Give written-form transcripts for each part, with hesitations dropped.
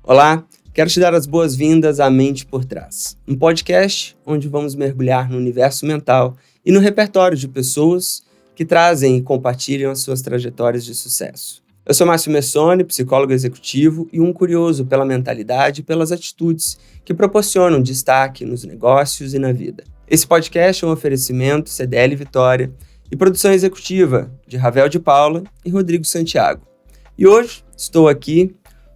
Olá, quero te dar as boas-vindas à Mente por Trás, um podcast onde vamos mergulhar no universo mental e no repertório de pessoas que trazem e compartilham as suas trajetórias de sucesso. Eu sou Márcio Messoni, psicólogo executivo e um curioso pela mentalidade e pelas atitudes que proporcionam destaque nos negócios e na vida. Esse podcast é um oferecimento CDL Vitória e produção executiva de Ravel de Paula e Rodrigo Santiago. E hoje estou aqui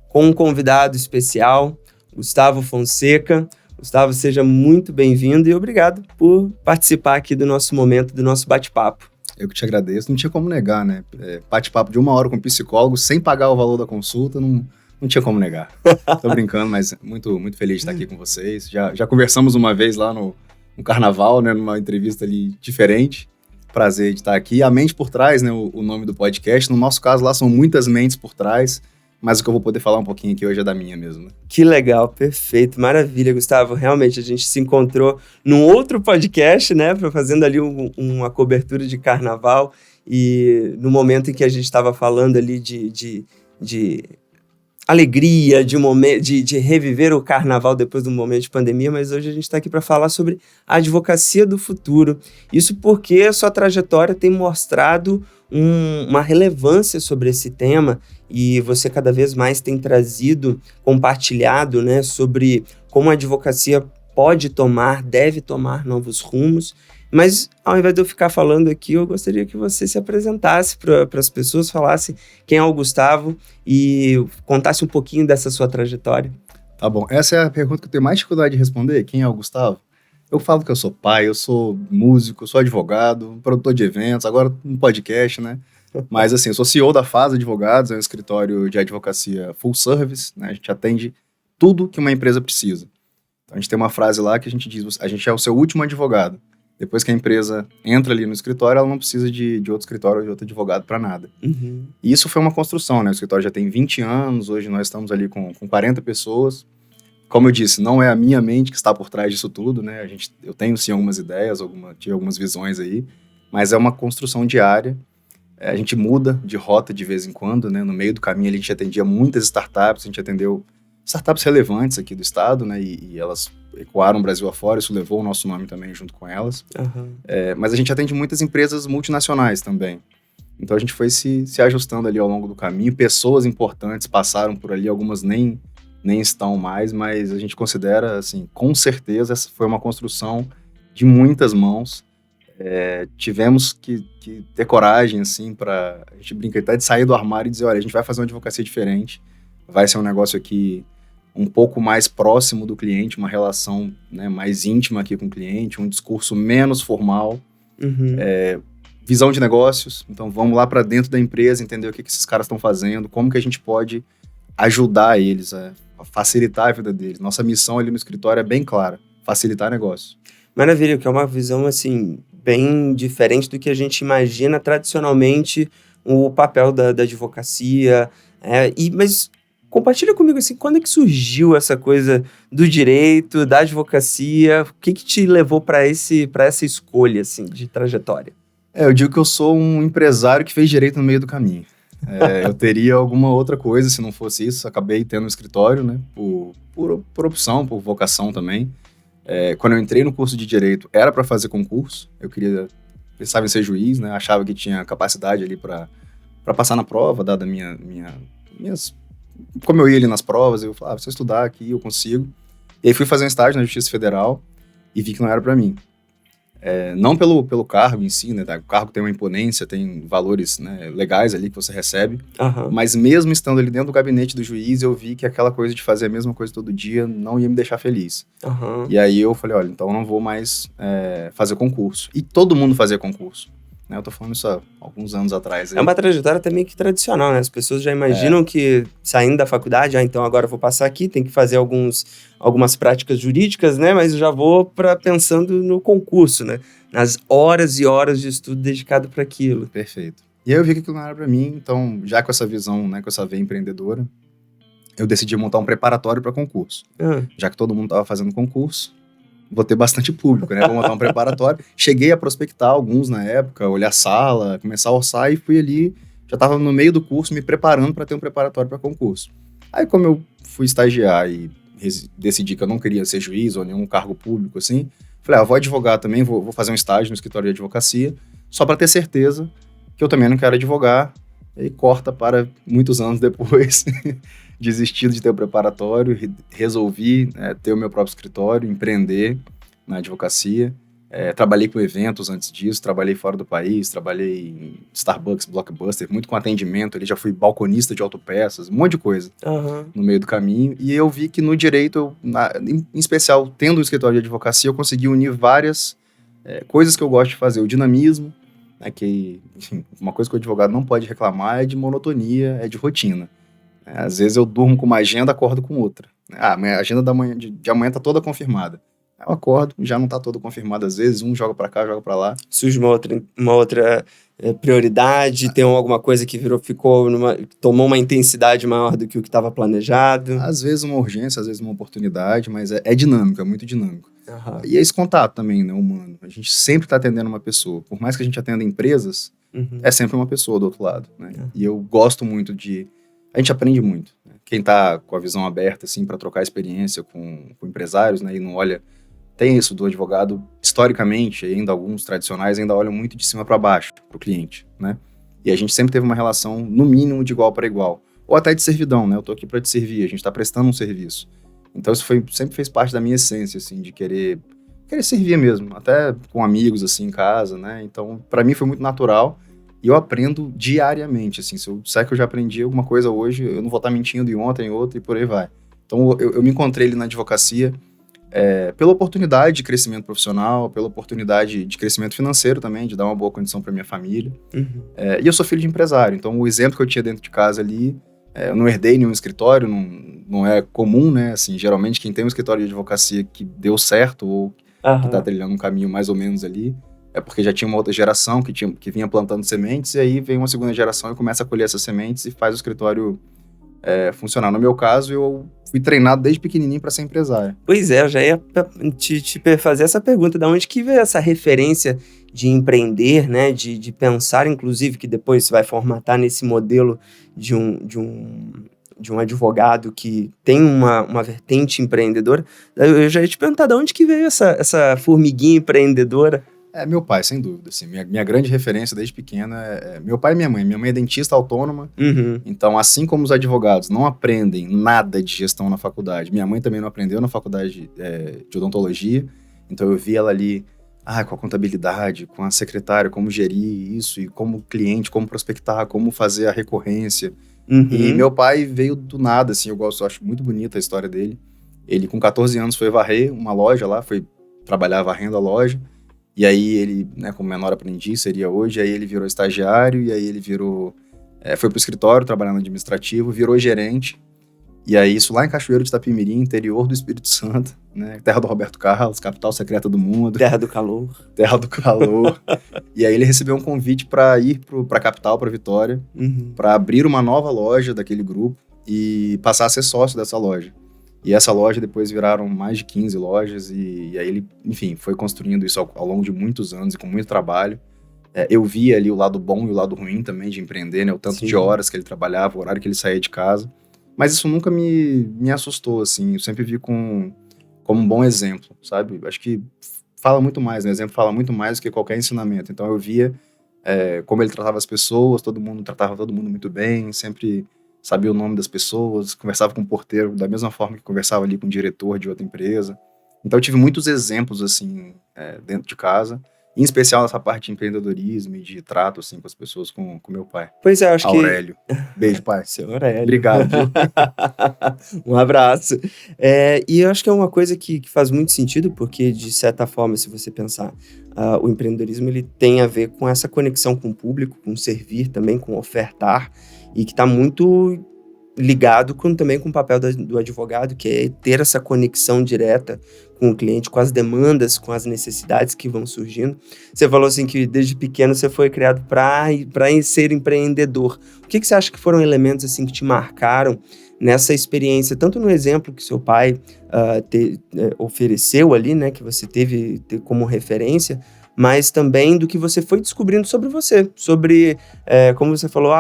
com um convidado especial, Gustavo Fonseca. Gustavo, seja muito bem-vindo e obrigado por participar aqui do nosso momento, do nosso bate-papo. Eu que te agradeço. Não tinha como negar, né? Bate-papo de 1 hora com um psicólogo, sem pagar o valor da consulta, não tinha como negar. Tô brincando, mas muito, muito feliz de estar aqui com vocês. Já conversamos uma vez lá no Carnaval, né? Numa entrevista ali diferente. Prazer de estar aqui. A Mente por Trás, né? O nome do podcast. No nosso caso lá são muitas mentes por trás. Mas o que eu vou poder falar um pouquinho aqui hoje é da minha mesmo, né? Que legal, perfeito, maravilha, Gustavo. Realmente, a gente se encontrou num outro podcast, né? Fazendo ali uma cobertura de carnaval. E no momento em que a gente estava falando ali de alegria, de reviver o carnaval depois de um momento de pandemia, mas hoje a gente está aqui para falar sobre a advocacia do futuro. Isso porque a sua trajetória tem mostrado uma relevância sobre esse tema e você cada vez mais tem compartilhado, né, sobre como a advocacia pode tomar, deve tomar novos rumos. Mas, ao invés de eu ficar falando aqui, eu gostaria que você se apresentasse para as pessoas, falasse quem é o Gustavo e contasse um pouquinho dessa sua trajetória. Tá bom. Essa é a pergunta que eu tenho mais dificuldade de responder. Quem é o Gustavo? Eu falo que eu sou pai, eu sou músico, eu sou advogado, produtor de eventos, agora um podcast, né? Mas, assim, eu sou CEO da FAS Advogados, é um escritório de advocacia full service, né? A gente atende tudo que uma empresa precisa. Então, a gente tem uma frase lá que a gente diz, a gente é o seu último advogado. Depois que a empresa entra ali no escritório, ela não precisa de outro escritório ou de outro advogado para nada. Uhum. E isso foi uma construção, né? O escritório já tem 20 anos, hoje nós estamos ali com 40 pessoas. Como eu disse, não é a minha mente que está por trás disso tudo, né? Eu tenho sim algumas ideias, tive algumas visões aí, mas é uma construção diária. A gente muda de rota de vez em quando, né? No meio do caminho a gente atendia muitas startups, a gente atendeu startups relevantes aqui do estado, né? E elas ecoaram o Brasil afora, isso levou o nosso nome também junto com elas. Uhum. Mas a gente atende muitas empresas multinacionais também. Então a gente foi se ajustando ali ao longo do caminho. Pessoas importantes passaram por ali, algumas nem estão mais, mas a gente considera, assim, com certeza, essa foi uma construção de muitas mãos. Tivemos que ter coragem, assim, a gente brinca até de sair do armário e dizer, olha, a gente vai fazer uma advocacia diferente, vai ser um negócio aqui um pouco mais próximo do cliente, uma relação, né, mais íntima aqui com o cliente, um discurso menos formal, visão de negócios. Então vamos lá para dentro da empresa, entender o que esses caras estão fazendo, como que a gente pode ajudar eles a facilitar a vida deles. Nossa missão ali no escritório é bem clara, facilitar negócio. Maravilha, que é uma visão, assim, bem diferente do que a gente imagina tradicionalmente o papel da advocacia. Mas compartilha comigo, assim, quando é que surgiu essa coisa do direito, da advocacia? O que te levou para essa escolha, assim, de trajetória? Eu digo que eu sou um empresário que fez direito no meio do caminho. Eu teria alguma outra coisa se não fosse isso. Acabei tendo um escritório, né, por opção, por vocação também. Quando eu entrei no curso de Direito, era para fazer concurso. Pensava em ser juiz, né, achava que tinha capacidade ali para passar na prova, dada minhas... Como eu ia ali nas provas, eu falava, se eu estudar aqui, eu consigo. E aí fui fazer um estágio na Justiça Federal e vi que não era para mim. Não pelo cargo em si, né? O cargo tem uma imponência, tem valores, né, legais ali que você recebe. Uhum. Mas mesmo estando ali dentro do gabinete do juiz, eu vi que aquela coisa de fazer a mesma coisa todo dia não ia me deixar feliz. Uhum. E aí eu falei, olha, então eu não vou mais fazer concurso. E todo mundo fazia concurso. Eu tô falando isso há alguns anos atrás. Aí. É uma trajetória também que tradicional, né? As pessoas já imaginam que saindo da faculdade, então agora eu vou passar aqui, tem que fazer algumas práticas jurídicas, né? Mas eu já vou pensando no concurso, né? Nas horas e horas de estudo dedicado para aquilo. Perfeito. E aí eu vi que aquilo não era para mim, então já com essa visão, né, com essa veia empreendedora, eu decidi montar um preparatório para concurso. Já que todo mundo tava fazendo concurso, vou ter bastante público, né? Vou montar um preparatório. Cheguei a prospectar alguns na época, olhar sala, começar a orçar e fui ali, já estava no meio do curso me preparando para ter um preparatório para concurso. Aí, como eu fui estagiar e decidi que eu não queria ser juiz ou nenhum cargo público, assim, falei, vou advogar também, vou fazer um estágio no escritório de advocacia, só para ter certeza que eu também não quero advogar. E aí corta para muitos anos depois, desistido de ter o preparatório, resolvi ter o meu próprio escritório, empreender na advocacia. Trabalhei com eventos antes disso, trabalhei fora do país, trabalhei em Starbucks, Blockbuster, muito com atendimento, já fui balconista de autopeças, um monte de coisa no meio do caminho. E eu vi que no direito, em especial tendo um escritório de advocacia, eu consegui unir várias coisas que eu gosto de fazer. O dinamismo, que, enfim, uma coisa que o advogado não pode reclamar é de monotonia, é de rotina. Às vezes eu durmo com uma agenda, acordo com outra. A agenda de amanhã está toda confirmada. Eu acordo, já não está toda confirmada às vezes, um joga para cá, joga para lá. Surge uma outra prioridade, tem alguma coisa que tomou uma intensidade maior do que o que estava planejado. Às vezes uma urgência, às vezes uma oportunidade, mas é dinâmico, é muito dinâmico. Uhum. E é esse contato também, né, humano. A gente sempre está atendendo uma pessoa. Por mais que a gente atenda empresas, é sempre uma pessoa do outro lado, né? E eu gosto muito a gente aprende muito. Né? Quem está com a visão aberta, assim, para trocar experiência com empresários, né, e não olha... Tem isso do advogado, historicamente, ainda alguns tradicionais ainda olham muito de cima para baixo para o cliente, né? E a gente sempre teve uma relação, no mínimo, de igual para igual. Ou até de servidão, né? Eu tô aqui para te servir, a gente está prestando um serviço. Então isso sempre fez parte da minha essência, assim, de querer servir mesmo, até com amigos, assim, em casa, né? Então, para mim foi muito natural e eu aprendo diariamente, assim. Se eu disser que eu já aprendi alguma coisa hoje, eu não vou estar mentindo em ontem, outra e por aí vai. Então, eu me encontrei ali na advocacia pela oportunidade de crescimento profissional, pela oportunidade de crescimento financeiro também, de dar uma boa condição para minha família. E eu sou filho de empresário, então o exemplo que eu tinha dentro de casa ali, eu não herdei nenhum escritório, não é comum, né? Assim, geralmente quem tem um escritório de advocacia que deu certo ou que está trilhando um caminho mais ou menos ali, é porque já tinha uma outra geração que vinha plantando sementes, e aí vem uma segunda geração e começa a colher essas sementes e faz o escritório funcionar. No meu caso, eu fui treinado desde pequenininho para ser empresário. Pois é, eu já ia te fazer essa pergunta, da onde que veio essa referência de empreender, né, de pensar, inclusive, que depois você vai formatar nesse modelo de um advogado que tem uma vertente empreendedora. Eu já ia te perguntar, de onde que veio essa formiguinha empreendedora? Meu pai, sem dúvida. Assim, minha grande referência desde pequena é meu pai e minha mãe. Minha mãe é dentista autônoma, então assim como os advogados não aprendem nada de gestão na faculdade, minha mãe também não aprendeu na faculdade de odontologia, então eu vi ela ali com a contabilidade, com a secretária, como gerir isso, e como cliente, como prospectar, como fazer a recorrência. E meu pai veio do nada, assim, eu acho muito bonita a história dele. Ele com 14 anos foi varrer uma loja lá, foi trabalhar varrendo a loja. E aí ele, né, como menor aprendiz seria hoje, aí ele virou estagiário, e aí ele foi pro escritório trabalhando no administrativo, virou gerente, e aí isso lá em Cachoeiro de Itapemirim, interior do Espírito Santo, né, terra do Roberto Carlos, capital secreta do mundo. Terra do calor. Terra do calor. E aí ele recebeu um convite para ir pra capital, pra Vitória, para abrir uma nova loja daquele grupo e passar a ser sócio dessa loja. E essa loja depois viraram mais de 15 lojas e aí ele, enfim, foi construindo isso ao longo de muitos anos e com muito trabalho. Eu via ali o lado bom e o lado ruim também de empreender, né? O tanto de horas que ele trabalhava, o horário que ele saía de casa. Mas isso nunca me assustou, assim. Eu sempre vi como um bom exemplo, sabe? Acho que fala muito mais, né? O exemplo fala muito mais do que qualquer ensinamento. Então eu via como ele tratava as pessoas, tratava todo mundo muito bem, sempre... sabia o nome das pessoas, conversava com o porteiro da mesma forma que conversava ali com o diretor de outra empresa. Então eu tive muitos exemplos, assim, dentro de casa, em especial nessa parte de empreendedorismo e de trato, assim, com as pessoas, com meu pai. Pois é, acho Aurélio. Beijo, pai. Seu Aurélio. Obrigado. Um abraço. E eu acho que é uma coisa que faz muito sentido, porque, de certa forma, se você pensar, o empreendedorismo ele tem a ver com essa conexão com o público, com servir também, com ofertar, e que está muito ligado também com o papel do advogado, que é ter essa conexão direta com o cliente, com as demandas, com as necessidades que vão surgindo. Você falou assim que desde pequeno você foi criado para ser empreendedor. O que você acha que foram elementos assim que te marcaram nessa experiência, tanto no exemplo que seu pai ofereceu ali, né, que você teve como referência, mas também do que você foi descobrindo sobre você, sobre, como você falou,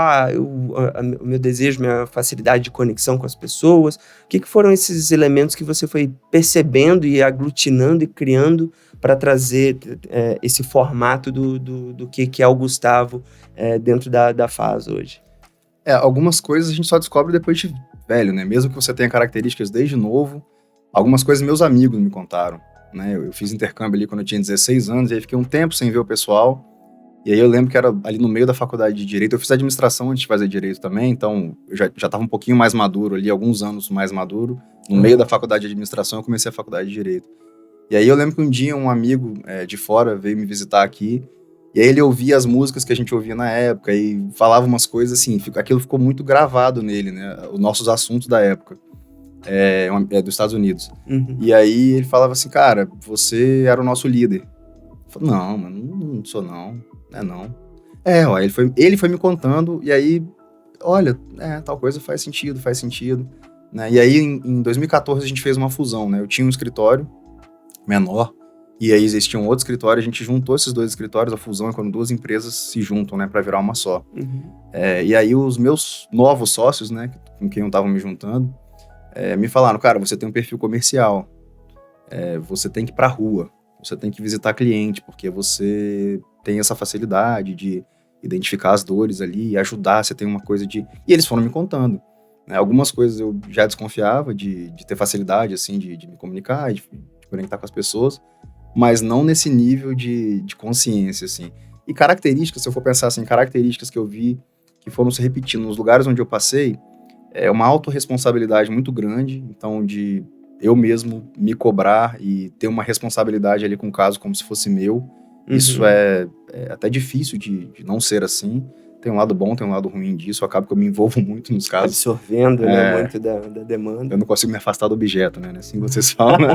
o meu desejo, minha facilidade de conexão com as pessoas. O que foram esses elementos que você foi percebendo e aglutinando e criando para trazer esse formato do que é o Gustavo dentro da FAS hoje? Algumas coisas a gente só descobre depois de velho, né? Mesmo que você tenha características desde novo, algumas coisas meus amigos me contaram, né? Eu fiz intercâmbio ali quando eu tinha 16 anos, e aí fiquei um tempo sem ver o pessoal, e aí eu lembro que era ali no meio da faculdade de Direito. Eu fiz administração antes de fazer Direito também, então eu já estava um pouquinho mais maduro ali, alguns anos mais maduro. No meio da faculdade de administração eu comecei a faculdade de Direito. E aí eu lembro que um dia um amigo de fora veio me visitar aqui, e aí ele ouvia as músicas que a gente ouvia na época e falava umas coisas assim, aquilo ficou muito gravado nele, né? Os nossos assuntos da época, dos Estados Unidos. Uhum. E aí ele falava assim, cara, você era o nosso líder. Eu falei, não, mano, não sou não, não. Ó, ele foi me contando, e aí, olha, tal coisa faz sentido, né? E aí em 2014 a gente fez uma fusão, né? Eu tinha um escritório menor, e aí existia um outro escritório, a gente juntou esses dois escritórios. A fusão é quando duas empresas se juntam, né, para virar uma só. Uhum. E aí os meus novos sócios, né, com quem eu tava me juntando, me falaram, cara, você tem um perfil comercial, você tem que ir pra rua, você tem que visitar cliente, porque você tem essa facilidade de identificar as dores ali e ajudar, você tem uma coisa de... E eles foram me contando, né, algumas coisas eu já desconfiava de ter facilidade, assim, de me comunicar, de conectar com as pessoas, mas não nesse nível de consciência, assim. E características, se eu for pensar assim, características que eu vi que foram se repetindo nos lugares onde eu passei, uma autorresponsabilidade muito grande, então de eu mesmo me cobrar e ter uma responsabilidade ali com o caso como se fosse meu. Uhum. Isso é até difícil de não ser assim. Tem um lado bom, tem um lado ruim disso. Acaba que eu me envolvo muito nos casos. Absorvendo, né, muito da demanda. Eu não consigo me afastar do objeto, né? Assim vocês falam, né?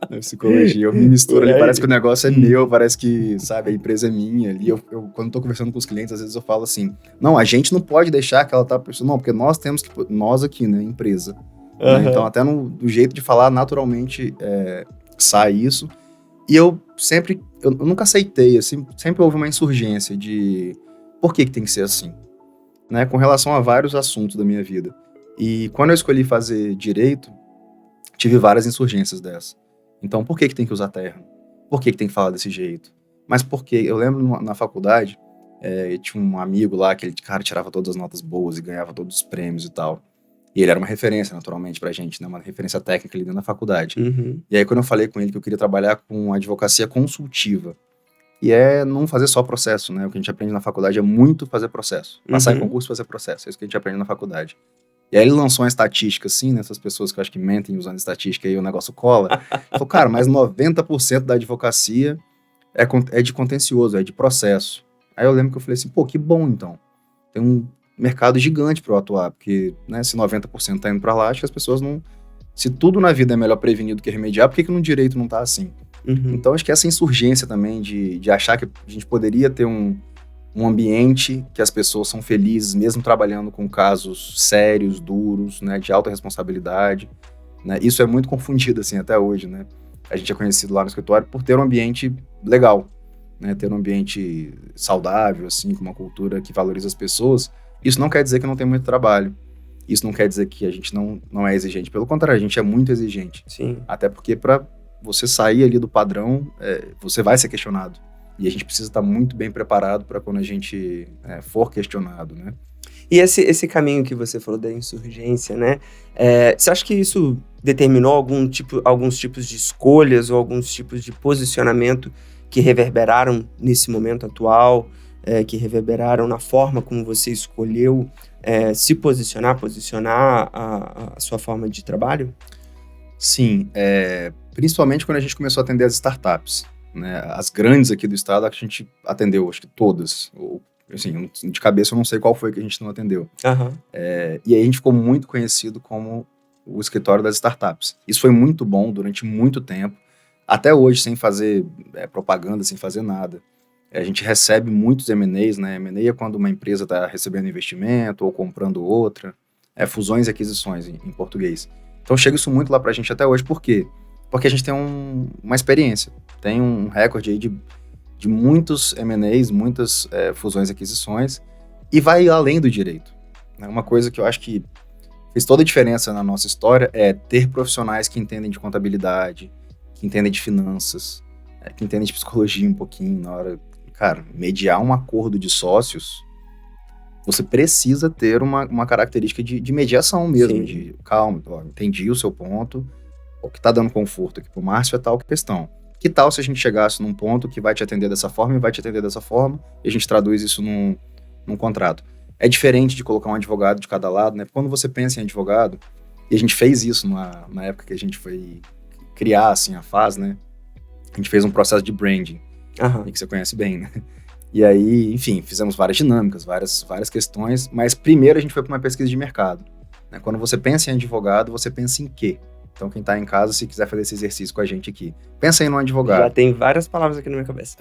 Na psicologia. Eu me misturo ali, parece que o negócio é meu, parece que, sabe, a empresa é minha ali. Eu quando tô conversando com os clientes, às vezes eu falo assim, não, a gente não pode deixar que ela tá pensando, não, porque nós temos que, nós aqui, né, empresa. Uhum. Né? Então, até do jeito de falar, naturalmente, sai isso. E eu nunca aceitei, assim, sempre houve uma insurgência de... Por que tem que ser assim? Né, com relação a vários assuntos da minha vida. E quando eu escolhi fazer Direito, tive várias insurgências dessa. Então, por que tem que usar terno? Por que tem que falar desse jeito? Mas por quê? Eu lembro na faculdade, tinha um amigo lá, aquele cara tirava todas as notas boas e ganhava todos os prêmios e tal. E ele era uma referência, naturalmente, pra gente, né? Uma referência técnica ali dentro da faculdade. Uhum. E aí, quando eu falei com ele que eu queria trabalhar com advocacia consultiva, e não fazer só processo, né? O que a gente aprende na faculdade é muito fazer processo. Passar em concurso e fazer processo. É isso que a gente aprende na faculdade. E aí ele lançou uma estatística, assim, né? Essas pessoas que eu acho que mentem usando estatística e o negócio cola. Falou, cara, mas 90% da advocacia é de contencioso, é de processo. Aí eu lembro que eu falei assim, pô, que bom, então. Tem um mercado gigante para eu atuar, porque, né, se 90% tá indo para lá, acho que as pessoas não... Se tudo na vida é melhor prevenir do que remediar, por que no direito não tá assim? Uhum. Então, acho que essa insurgência também de achar que a gente poderia ter um ambiente que as pessoas são felizes, mesmo trabalhando com casos sérios, duros, né, de alta responsabilidade, né? Isso é muito confundido, assim, até hoje, né? A gente é conhecido lá no escritório por ter um ambiente legal, né? Ter um ambiente saudável, assim, com uma cultura que valoriza as pessoas. Isso não quer dizer que não tem muito trabalho. Isso não quer dizer que a gente não é exigente. Pelo contrário, a gente é muito exigente. Sim. Até porque para você sair ali do padrão, você vai ser questionado. E a gente precisa estar muito bem preparado para quando a gente for questionado, né? E esse caminho que você falou da insurgência, né? Você acha que isso determinou alguns tipos de escolhas ou alguns tipos de posicionamento que reverberaram nesse momento atual, que reverberaram na forma como você escolheu se posicionar a sua forma de trabalho? Sim, principalmente quando a gente começou a atender as startups, né? As grandes aqui do estado, a gente atendeu, acho que todas. Assim, de cabeça eu não sei qual foi que a gente não atendeu. Uhum. E aí a gente ficou muito conhecido como o escritório das startups. Isso foi muito bom durante muito tempo, até hoje sem fazer propaganda, sem fazer nada. A gente recebe muitos M&As, né? M&A é quando uma empresa está recebendo investimento ou comprando outra. Fusões e aquisições em português. Então chega isso muito lá pra gente até hoje. Por quê? Porque a gente tem uma experiência, tem um recorde aí de de muitos M&As, muitas fusões e aquisições, e vai além do direito. Né? Uma coisa que eu acho que fez toda a diferença na nossa história é ter profissionais que entendem de contabilidade, que entendem de finanças, que entendem de psicologia um pouquinho na hora. Cara, mediar um acordo de sócios, você precisa ter uma característica de mediação mesmo, Sim. de calma, ó, entendi o seu ponto, o que tá dando conforto aqui pro Márcio é tal questão. Que tal se a gente chegasse num ponto que vai te atender dessa forma e vai te atender dessa forma, e a gente traduz isso num contrato. É diferente de colocar um advogado de cada lado, né? Quando você pensa em advogado, e a gente fez isso na época que a gente foi criar, assim, a FAS, né? A gente fez um processo de branding, que você conhece bem, né? E aí, enfim, fizemos várias dinâmicas, várias questões, mas primeiro a gente foi para uma pesquisa de mercado. Né? Quando você pensa em advogado, você pensa em quê? Então, quem está em casa, se quiser fazer esse exercício com a gente aqui, pensa aí num advogado. Já tem várias palavras aqui na minha cabeça.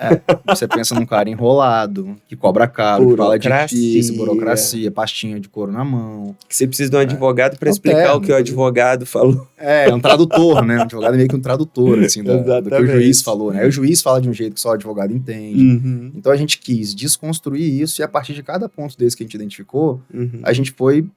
Você pensa num cara enrolado, que cobra caro, que fala difícil, burocracia, pastinha de couro na mão. Que você precisa de um advogado para explicar o que o advogado falou. É um tradutor, né? Um advogado é meio que um tradutor, assim, do que o juiz falou, né? Aí o juiz fala de um jeito que só o advogado entende. Então, a gente quis desconstruir isso e a partir de cada ponto desse que a gente identificou, a gente foi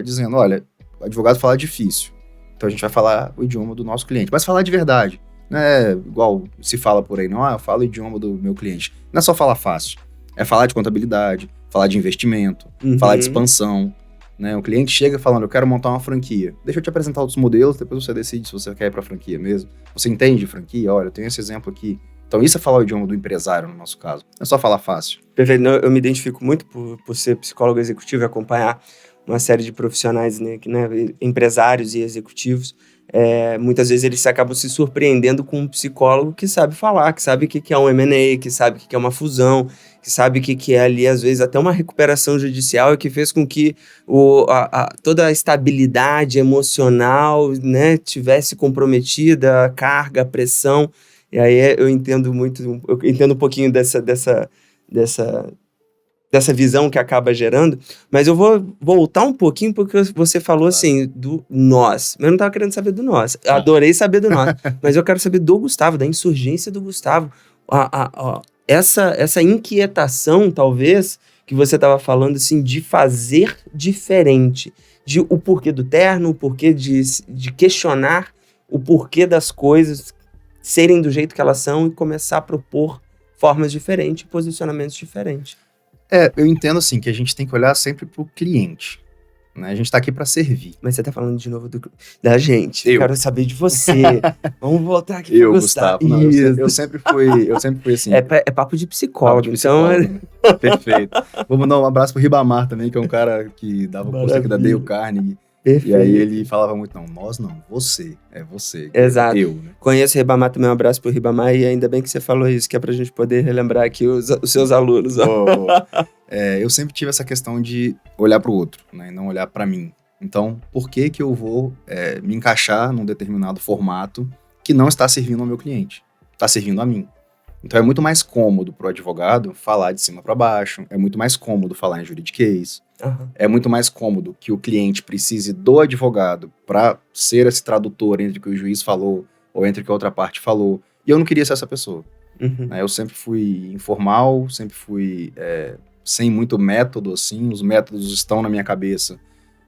dizendo, olha, o advogado fala difícil. Então a gente vai falar o idioma do nosso cliente, mas falar de verdade, não é igual se fala por aí, não, eu falo o idioma do meu cliente. Não é só falar fácil, é falar de contabilidade, falar de investimento, falar de expansão, né? O cliente chega falando, eu quero montar uma franquia, deixa eu te apresentar outros modelos, depois você decide se você quer ir para franquia mesmo. Você entende de franquia? Olha, eu tenho esse exemplo aqui. Então isso é falar o idioma do empresário no nosso caso, não é só falar fácil. Perfeito, eu me identifico muito por ser psicólogo executivo e acompanhar uma série de profissionais, né, empresários e executivos. Muitas vezes eles acabam se surpreendendo com um psicólogo que sabe falar, que sabe o que é um M&A, que sabe o que é uma fusão, que sabe o que é ali, às vezes, até uma recuperação judicial e que fez com que toda a estabilidade emocional, né, tivesse comprometida, a carga, a pressão. E aí eu entendo um pouquinho dessa visão que acaba gerando, mas eu vou voltar um pouquinho porque você falou assim, do nós. Mas eu não estava querendo saber do nós. Eu adorei saber do nós, mas eu quero saber do Gustavo, da insurgência do Gustavo. Essa inquietação, talvez, que você estava falando, assim, de fazer diferente. De o porquê do terno, o porquê de questionar o porquê das coisas serem do jeito que elas são e começar a propor formas diferentes, posicionamentos diferentes. Eu entendo assim, que a gente tem que olhar sempre pro cliente, né? A gente tá aqui pra servir. Mas você tá falando de novo da gente. Eu quero saber de você. Vamos voltar aqui pro Gustavo. Não, eu sempre fui assim. É papo de psicólogo, então... Perfeito. Vou mandar um abraço pro Ribamar também, que é um cara que dava curso aqui da Dale Carnegie. Perfeito. E aí ele falava muito, não, nós não, você, é você. Exato. Eu, né? Conheço o Ribamar também, um abraço pro Ribamar, e ainda bem que você falou isso, que é pra gente poder relembrar aqui os seus alunos. Eu sempre tive essa questão de olhar pro outro, né, e não olhar pra mim. Então, por que eu vou me encaixar num determinado formato que não está servindo ao meu cliente? Está servindo a mim. Então, é muito mais cômodo pro advogado falar de cima para baixo, é muito mais cômodo falar em juridiquês, é muito mais cômodo que o cliente precise do advogado para ser esse tradutor entre o que o juiz falou ou entre o que a outra parte falou. E eu não queria ser essa pessoa. Eu sempre fui informal, sempre fui sem muito método, assim. Os métodos estão na minha cabeça,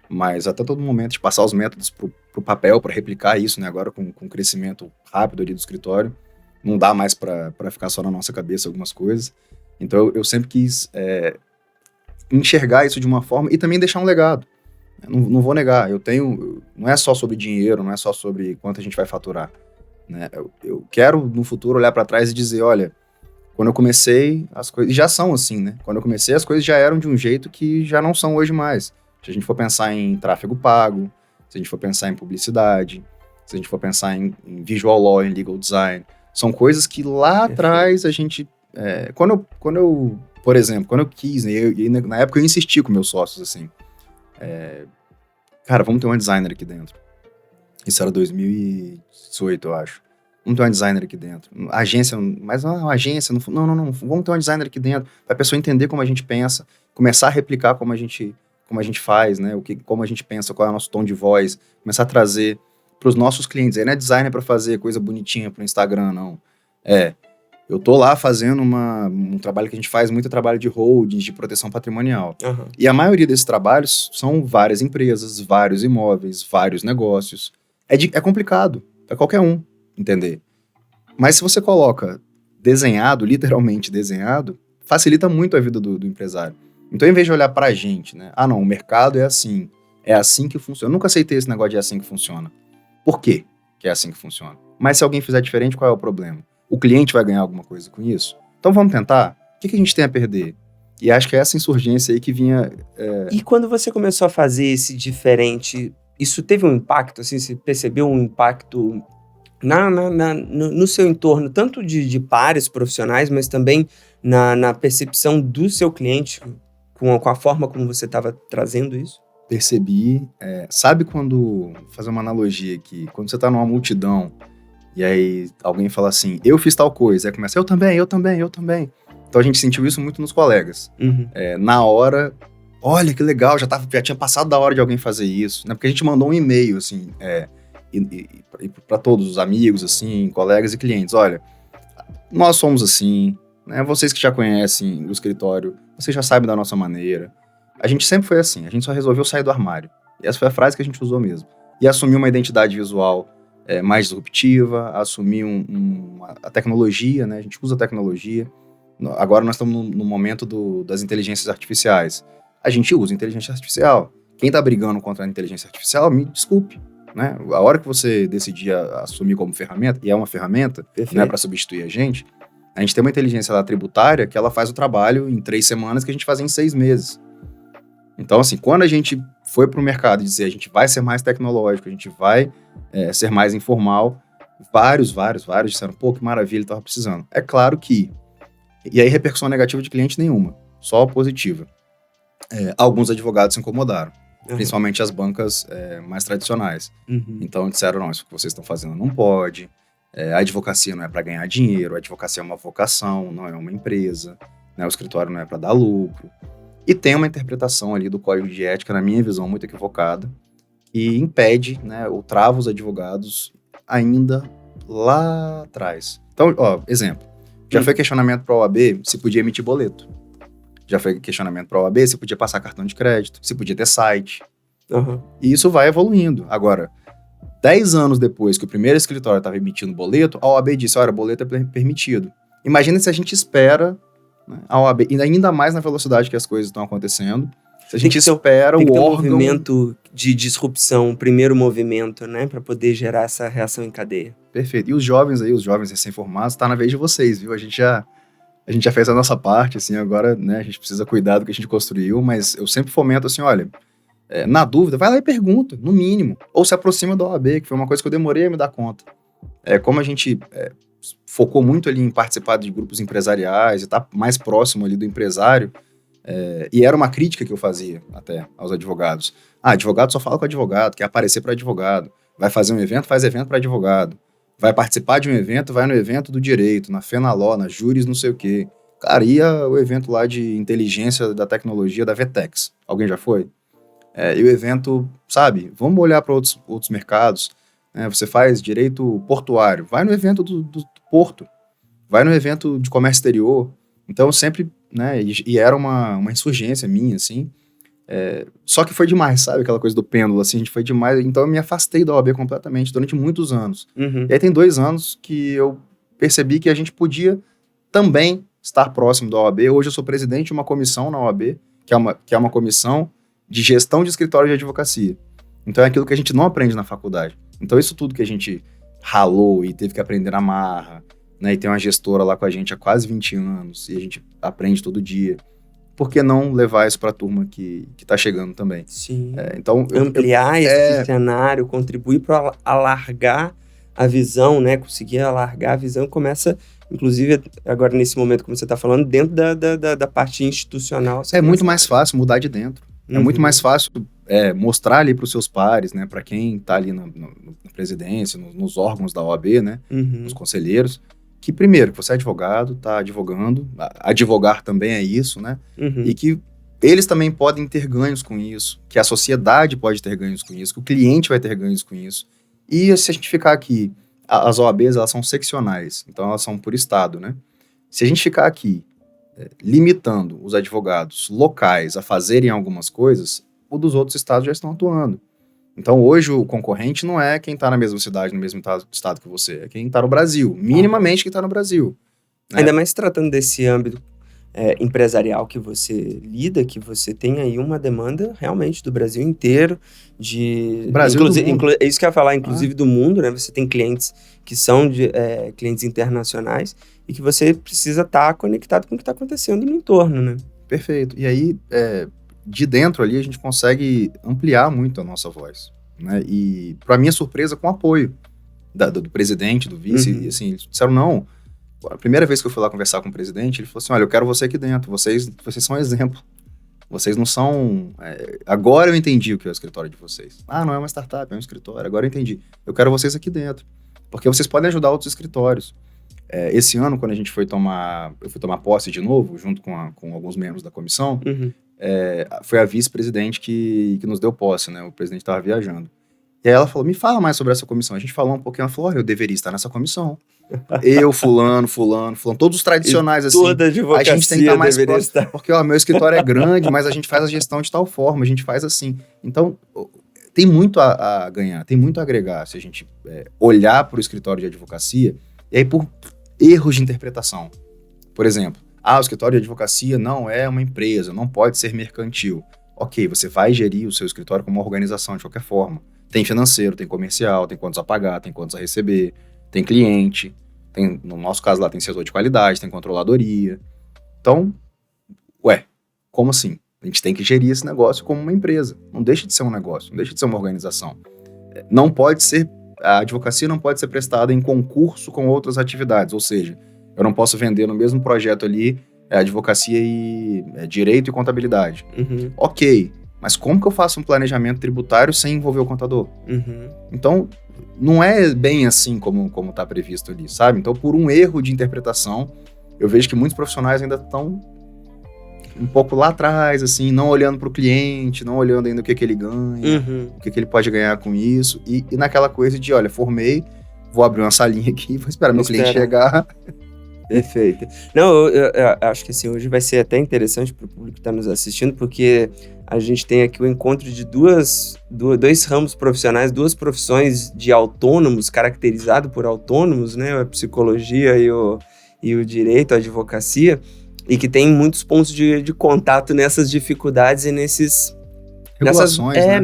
mas até todo momento de passar os métodos pro papel, para replicar isso, né? Agora com o crescimento rápido ali do escritório, não dá mais para ficar só na nossa cabeça algumas coisas. Então eu sempre quis enxergar isso de uma forma e também deixar um legado. Não vou negar, não é só sobre dinheiro, não é só sobre quanto a gente vai faturar, né? Eu quero no futuro olhar para trás e dizer, olha, quando eu comecei, as coisas já são assim, né? Quando eu comecei, as coisas já eram de um jeito que já não são hoje mais. Se a gente for pensar em tráfego pago, se a gente for pensar em publicidade, se a gente for pensar em visual law, em legal design, são coisas que lá atrás a gente... Por exemplo, quando eu quis, né, na época eu insisti com meus sócios, assim, cara, vamos ter uma designer aqui dentro. Isso era 2018, eu acho. Vamos ter uma designer aqui dentro. Agência, mas não é uma agência, não, vamos ter uma designer aqui dentro, para a pessoa entender como a gente pensa, começar a replicar como a gente faz, né, como a gente pensa, qual é o nosso tom de voz, começar a trazer para os nossos clientes. Aí não é designer para fazer coisa bonitinha para o Instagram, não. Eu tô lá fazendo um trabalho que a gente faz, muito trabalho de holdings, de proteção patrimonial. Aham. E a maioria desses trabalhos são várias empresas, vários imóveis, vários negócios. É complicado para qualquer um entender. Mas se você coloca desenhado, literalmente desenhado, facilita muito a vida do empresário. Então, em vez de olhar pra gente, né? Ah, não, o mercado é assim que funciona. Eu nunca aceitei esse negócio de é assim que funciona. Por quê que é assim que funciona? Mas se alguém fizer diferente, qual é o problema? O cliente vai ganhar alguma coisa com isso? Então vamos tentar? O que a gente tem a perder? E acho que é essa insurgência aí que vinha... E quando você começou a fazer esse diferente, isso teve um impacto, assim, você percebeu um impacto no seu entorno, tanto de pares profissionais, mas também na percepção do seu cliente, com a forma como você estava trazendo isso? Percebi... sabe quando... Fazer uma analogia aqui. Quando você tá numa multidão e aí alguém fala assim, eu fiz tal coisa. Aí começa, eu também. Então a gente sentiu isso muito nos colegas. Uhum. Na hora, olha que legal, já tinha passado da hora de alguém fazer isso, né? Porque a gente mandou um e-mail, assim, para todos os amigos, assim, colegas e clientes, olha, nós somos assim, né? Vocês que já conhecem o escritório, vocês já sabem da nossa maneira. A gente sempre foi assim, a gente só resolveu sair do armário. E essa foi a frase que a gente usou mesmo. E assumir uma identidade visual mais disruptiva, assumir a tecnologia, né? A gente usa a tecnologia. Agora nós estamos no momento das inteligências artificiais. A gente usa inteligência artificial. Quem está brigando contra a inteligência artificial, me desculpe. Né? A hora que você decidir assumir como ferramenta, e é uma ferramenta, não é para substituir a gente tem uma inteligência lá tributária que ela faz o trabalho em 3 semanas que a gente faz em 6 meses. Então, assim, quando a gente foi para o mercado dizer a gente vai ser mais tecnológico, a gente vai ser mais informal, vários disseram, pô, que maravilha, estava precisando. É claro que... E aí, repercussão negativa de cliente nenhuma, só positiva. Alguns advogados se incomodaram, principalmente as bancas mais tradicionais. Uhum. Então, disseram, não, isso que vocês estão fazendo não pode, a advocacia não é para ganhar dinheiro, a advocacia é uma vocação, não é uma empresa, né? O escritório não é para dar lucro. E tem uma interpretação ali do código de ética, na minha visão, muito equivocada, e impede, né, ou trava os advogados ainda lá atrás. Então, ó, exemplo. Já foi questionamento para a OAB se podia emitir boleto. Já foi questionamento para a OAB se podia passar cartão de crédito, se podia ter site. Uhum. E isso vai evoluindo. Agora, 10 anos depois que o primeiro escritório estava emitindo boleto, a OAB disse, olha, boleto é permitido. Imagina se a gente espera, né, a OAB, e ainda mais na velocidade que as coisas estão acontecendo, se a gente espera o órgão... um movimento de disrupção, um primeiro movimento, né, para poder gerar essa reação em cadeia. Perfeito. E os jovens recém-formados, tá na vez de vocês, viu? A gente já fez a nossa parte, assim, agora, né, a gente precisa cuidar do que a gente construiu, mas eu sempre fomento assim, olha, na dúvida, vai lá e pergunta, no mínimo, ou se aproxima da OAB, que foi uma coisa que eu demorei a me dar conta. Como a gente focou muito ali em participar de grupos empresariais e tá mais próximo ali do empresário, e era uma crítica que eu fazia até aos advogados. Advogado só fala com advogado, quer aparecer para advogado, vai fazer um evento, faz evento para advogado, vai participar de um evento, vai no evento do direito, na FENALO, na Júris, não sei o quê. Cara, ia o evento lá de inteligência da tecnologia da Vetex. Alguém já foi? E o evento, sabe, vamos olhar para outros mercados. Né? Você faz direito portuário, vai no evento do porto, vai no evento de comércio exterior. Então, sempre, né, e era uma insurgência minha, assim. Só que foi demais, sabe? Aquela coisa do pêndulo, assim, a gente foi demais. Então, eu me afastei da OAB completamente durante muitos anos. Uhum. E aí tem 2 anos que eu percebi que a gente podia também estar próximo da OAB. Hoje eu sou presidente de uma comissão na OAB, que é uma comissão de gestão de escritório de advocacia. Então, é aquilo que a gente não aprende na faculdade. Então, isso tudo que a gente ralou e teve que aprender na marra, né? E tem uma gestora lá com a gente há quase 20 anos, e a gente aprende todo dia. Por que não levar isso para a turma que está chegando também? Sim. Então, ampliar esse cenário, contribuir para alargar a visão, né? Conseguir alargar a visão começa, inclusive, agora nesse momento, como você está falando, dentro da parte institucional. É muito mais fácil mudar de dentro. É muito mais fácil mostrar ali para os seus pares, né? Para quem está ali na presidência, nos órgãos da OAB, né? Nos conselheiros, que primeiro, que você é advogado, está advogando, advogar também é isso, né? E que eles também podem ter ganhos com isso, que a sociedade pode ter ganhos com isso, que o cliente vai ter ganhos com isso. E se a gente ficar aqui, as OABs, elas são seccionais, então elas são por estado, né? Se a gente ficar aqui limitando os advogados locais a fazerem algumas coisas, o dos outros estados já estão atuando. Então, hoje, o concorrente não é quem está na mesma cidade, no mesmo estado que você, é quem está no Brasil, minimamente quem está no Brasil. Né? Ainda mais tratando desse âmbito empresarial que você lida, que você tem aí uma demanda realmente do Brasil inteiro, Brasil do mundo. É isso que eu ia falar, inclusive do mundo, né? Você tem clientes que são clientes internacionais e que você precisa estar conectado com o que está acontecendo no entorno, né? Perfeito. E aí, de dentro ali, a gente consegue ampliar muito a nossa voz, né? E, para minha surpresa, com apoio do presidente, do vice, e assim, eles disseram não. A primeira vez que eu fui lá conversar com o presidente, ele falou assim, olha, eu quero você aqui dentro, vocês são um exemplo. Vocês não são... agora eu entendi o que é o escritório de vocês. Ah, não é uma startup, é um escritório, agora eu entendi. Eu quero vocês aqui dentro, porque vocês podem ajudar outros escritórios. Esse ano, quando a gente eu fui tomar posse de novo, junto com alguns membros da comissão, foi a vice-presidente que nos deu posse, né? O presidente estava viajando. E aí ela falou, me fala mais sobre essa comissão. A gente falou um pouquinho, ela falou, olha, eu deveria estar nessa comissão. Eu, fulano, todos os tradicionais, assim. Toda advocacia a gente tem que estar mais próximo, estar. porque, meu escritório é grande, mas a gente faz a gestão de tal forma, a gente faz assim. Então, tem muito a ganhar, tem muito a agregar se a gente olhar para o escritório de advocacia, e aí por erros de interpretação. Por exemplo, o escritório de advocacia não é uma empresa, não pode ser mercantil. Ok, você vai gerir o seu escritório como uma organização de qualquer forma. Tem financeiro, tem comercial, tem contas a pagar, tem contas a receber, tem cliente, no nosso caso lá tem setor de qualidade, tem controladoria. Então, como assim? A gente tem que gerir esse negócio como uma empresa. Não deixa de ser um negócio, não deixa de ser uma organização. A advocacia não pode ser prestada em concurso com outras atividades, ou seja, eu não posso vender no mesmo projeto ali advocacia e direito e contabilidade. Uhum. Ok, mas como que eu faço um planejamento tributário sem envolver o contador? Uhum. Então, não é bem assim como está previsto ali, sabe? Então, por um erro de interpretação, eu vejo que muitos profissionais ainda estão um pouco lá atrás, assim, não olhando para o cliente, não olhando ainda o que ele ganha, o que ele pode ganhar com isso, e naquela coisa de, olha, formei, vou abrir uma salinha aqui, vou esperar meu cliente chegar. Perfeito. Não, eu acho que assim, hoje vai ser até interessante para o público que está nos assistindo, porque a gente tem aqui o encontro de dois ramos profissionais, duas profissões de autônomos, caracterizado por autônomos, né? A psicologia e o direito, a advocacia, e que tem muitos pontos de contato nessas dificuldades e regulações, né?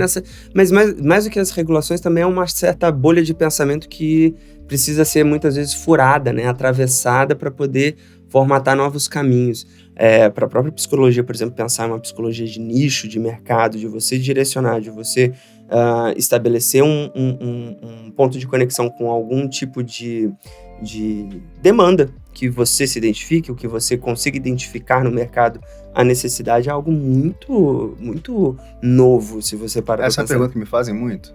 Mas mais do que as regulações, também é uma certa bolha de pensamento que precisa ser muitas vezes furada, né? Atravessada para poder formatar novos caminhos. Para a própria psicologia, por exemplo, pensar em uma psicologia de nicho, de mercado, de você direcionar, de você estabelecer um ponto de conexão com algum tipo de demanda que você se identifique, ou que você consiga identificar no mercado a necessidade, é algo muito, muito novo, se você parar Essa é a pergunta que me fazem muito,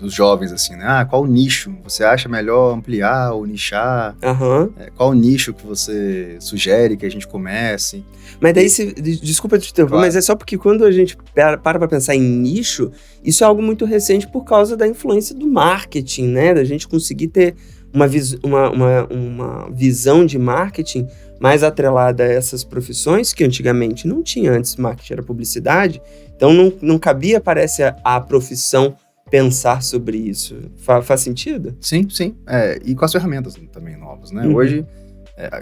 dos jovens, assim, né? Qual nicho você acha melhor ampliar ou nichar? Qual nicho que você sugere que a gente comece? Mas daí, desculpa te interromper, claro. Mas é só porque quando a gente para pensar em nicho, isso é algo muito recente por causa da influência do marketing, né? Da gente conseguir ter uma visão de marketing mais atrelada a essas profissões que antigamente não tinha. Antes marketing era publicidade, então não cabia, parece, a profissão pensar sobre isso. Faz sentido? Sim. E com as ferramentas também novas, né? Hoje,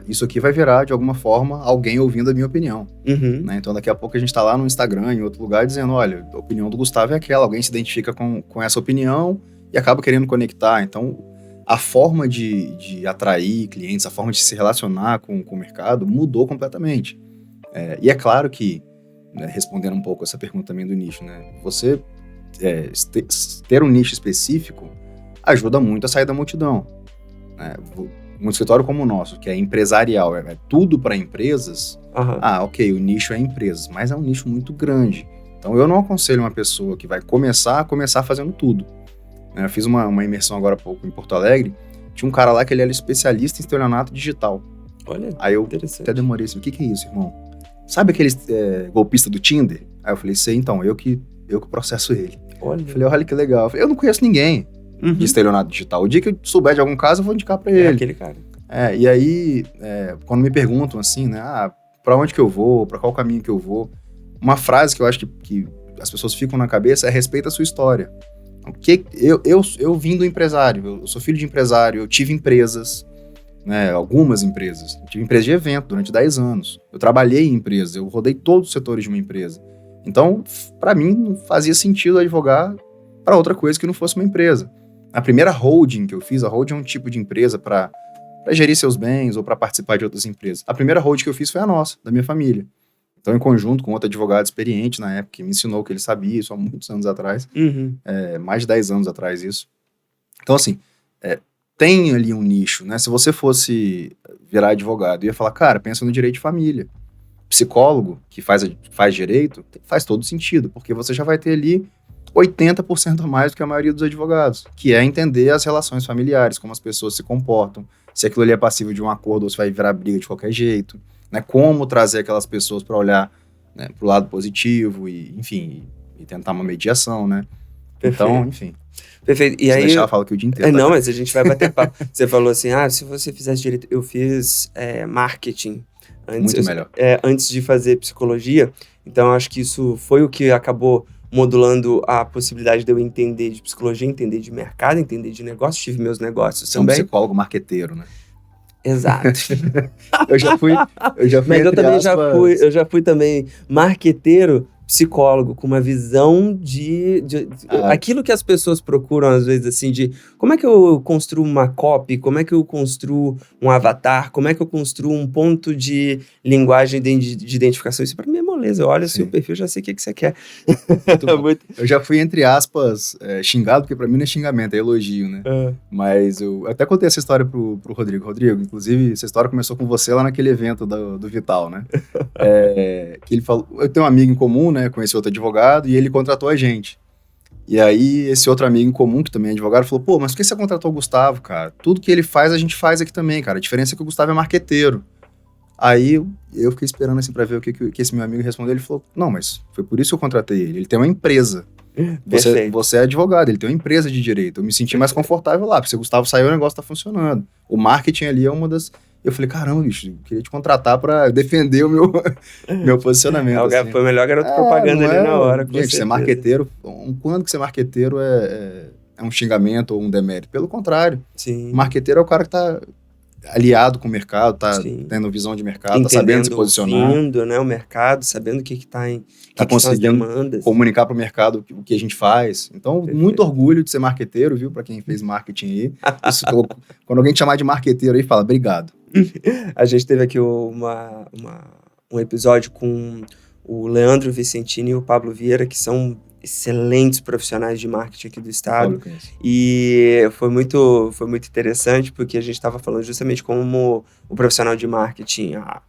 isso aqui vai virar, de alguma forma, alguém ouvindo a minha opinião. Né? Então, daqui a pouco a gente está lá no Instagram, em outro lugar, dizendo, olha, a opinião do Gustavo é aquela, alguém se identifica com essa opinião e acaba querendo conectar. Então, a forma de atrair clientes, a forma de se relacionar com o mercado mudou completamente. E é claro que, né, respondendo um pouco essa pergunta também do nicho, né, você ter um nicho específico ajuda muito a sair da multidão. Né? Um escritório como o nosso, que é empresarial, é tudo para empresas, ok, o nicho é empresas, mas é um nicho muito grande. Então eu não aconselho uma pessoa que vai começar fazendo tudo. Eu fiz uma imersão agora há pouco em Porto Alegre, tinha um cara lá que ele era especialista em estelionato digital. Olha, aí eu até demorei assim, o que é isso, irmão? Sabe aquele golpista do Tinder? Aí eu falei, sei, então, eu que processo ele. Olha. Eu falei, olha que legal. Eu falei, eu não conheço ninguém de estelionato digital. O dia que eu souber de algum caso, eu vou indicar pra ele. Aquele cara. E aí, quando me perguntam assim, né, para onde que eu vou, para qual caminho que eu vou, uma frase que eu acho que as pessoas ficam na cabeça é: respeita a sua história. Eu vim do empresário, eu sou filho de empresário, eu tive empresas, né, algumas empresas. Eu tive empresa de evento durante 10 anos. Eu trabalhei em empresas, eu rodei todos os setores de uma empresa. Então, para mim, não fazia sentido advogar para outra coisa que não fosse uma empresa. A primeira holding que eu fiz, a holding é um tipo de empresa para gerir seus bens ou para participar de outras empresas. A primeira holding que eu fiz foi a nossa, da minha família. Então, em conjunto com outro advogado experiente na época, que me ensinou o que ele sabia, isso há muitos anos atrás, mais de 10 anos atrás isso. Então, assim, tem ali um nicho, né? Se você fosse virar advogado, ia falar, cara, pensa no direito de família. Psicólogo, que faz direito, faz todo sentido, porque você já vai ter ali 80% a mais do que a maioria dos advogados, que é entender as relações familiares, como as pessoas se comportam, se aquilo ali é passível de um acordo ou se vai virar briga de qualquer jeito, né? Como trazer aquelas pessoas para olhar, né, para o lado positivo e, enfim, e tentar uma mediação, né? Perfeito. Então, enfim. Perfeito. E se aí, deixar, eu falo aqui o dia inteiro. Não, mas a gente vai bater papo. Você falou assim, se você fizesse direito... Eu fiz marketing antes de fazer psicologia. Então, acho que isso foi o que acabou modulando a possibilidade de eu entender de psicologia, entender de mercado, entender de negócio. Tive meus negócios também. Você é um psicólogo marqueteiro, né? Exato. eu já fui mas eu já fui também marqueteiro, psicólogo, com uma visão de aquilo que as pessoas procuram, às vezes, assim, de como é que eu construo uma copy, como é que eu construo um avatar, como é que eu construo um ponto de linguagem de identificação. Isso pra mim é moleza. Eu olho assim o perfil, já sei o que você quer. Eu já fui, entre aspas, xingado, porque pra mim não é xingamento, é elogio, né? Mas eu até contei essa história pro Rodrigo. Rodrigo, inclusive, essa história começou com você lá naquele evento do Vital, né? Que ele falou, eu tenho um amigo em comum, né? Conheci outro advogado e ele contratou a gente. E aí, esse outro amigo em comum, que também é advogado, falou, pô, mas por que você contratou o Gustavo, cara? Tudo que ele faz, a gente faz aqui também, cara. A diferença é que o Gustavo é marqueteiro. Aí, eu fiquei esperando, assim, pra ver o que esse meu amigo respondeu. Ele falou, não, mas foi por isso que eu contratei ele. Ele tem uma empresa. Você é advogado, ele tem uma empresa de direito. Eu me senti mais confortável lá, porque se o Gustavo saiu, o negócio tá funcionando. O marketing ali é uma das... Eu falei, caramba, bicho, eu queria te contratar pra defender o meu posicionamento. Assim. Foi o melhor garoto propaganda ali na hora. Gente, ser marqueteiro, quando que ser marqueteiro é um xingamento ou um demérito? Pelo contrário. Sim. Marqueteiro é o cara que tá aliado com o mercado, tá tendo visão de mercado, tá sabendo se posicionar. Ouvindo, né, o mercado, sabendo o que tá em... Tá conseguindo comunicar pro mercado o que a gente faz. Então, muito orgulho de ser marqueteiro, viu? Pra quem fez marketing aí. Quando alguém te chamar de marqueteiro aí, fala, obrigado. A gente teve aqui um episódio com o Leandro Vicentini e o Pablo Vieira, que são excelentes profissionais de marketing aqui do estado. E foi muito interessante, porque a gente estava falando justamente como o profissional de marketing há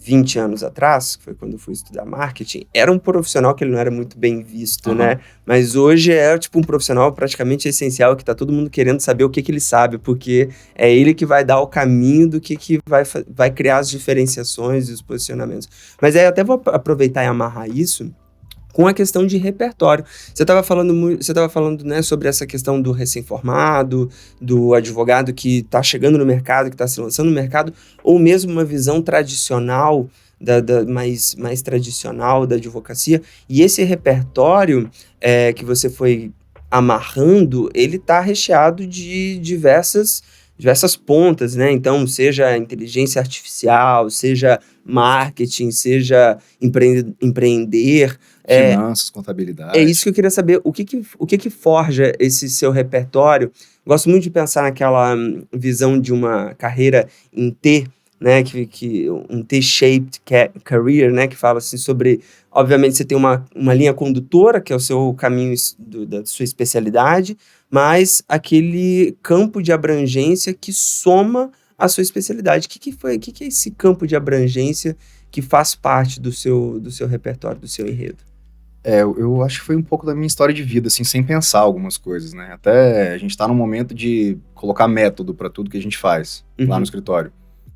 20 anos atrás, que foi quando eu fui estudar marketing, era um profissional que ele não era muito bem visto, né? Mas hoje é tipo um profissional praticamente essencial, que tá todo mundo querendo saber o que ele sabe, porque é ele que vai dar o caminho do que vai criar as diferenciações e os posicionamentos. Mas aí eu até vou aproveitar e amarrar isso com a questão de repertório. Você estava falando, né, sobre essa questão do recém-formado, do advogado que está chegando no mercado, que está se lançando no mercado, ou mesmo uma visão tradicional, mais tradicional da advocacia. E esse repertório que você foi amarrando, ele está recheado de diversas pontas, né? Então, seja inteligência artificial, seja marketing, seja empreender... Finanças, contabilidade. É isso que eu queria saber. O que forja esse seu repertório? Gosto muito de pensar naquela visão de uma carreira em T, né? Um T-shaped career, né? Que fala assim sobre... Obviamente, você tem uma linha condutora, que é o seu caminho da sua especialidade, mas aquele campo de abrangência que soma a sua especialidade. O que é esse campo de abrangência que faz parte do seu repertório, do seu enredo? Eu acho que foi um pouco da minha história de vida, assim, sem pensar algumas coisas, né? Até a gente tá num momento de colocar método para tudo que a gente faz lá no escritório.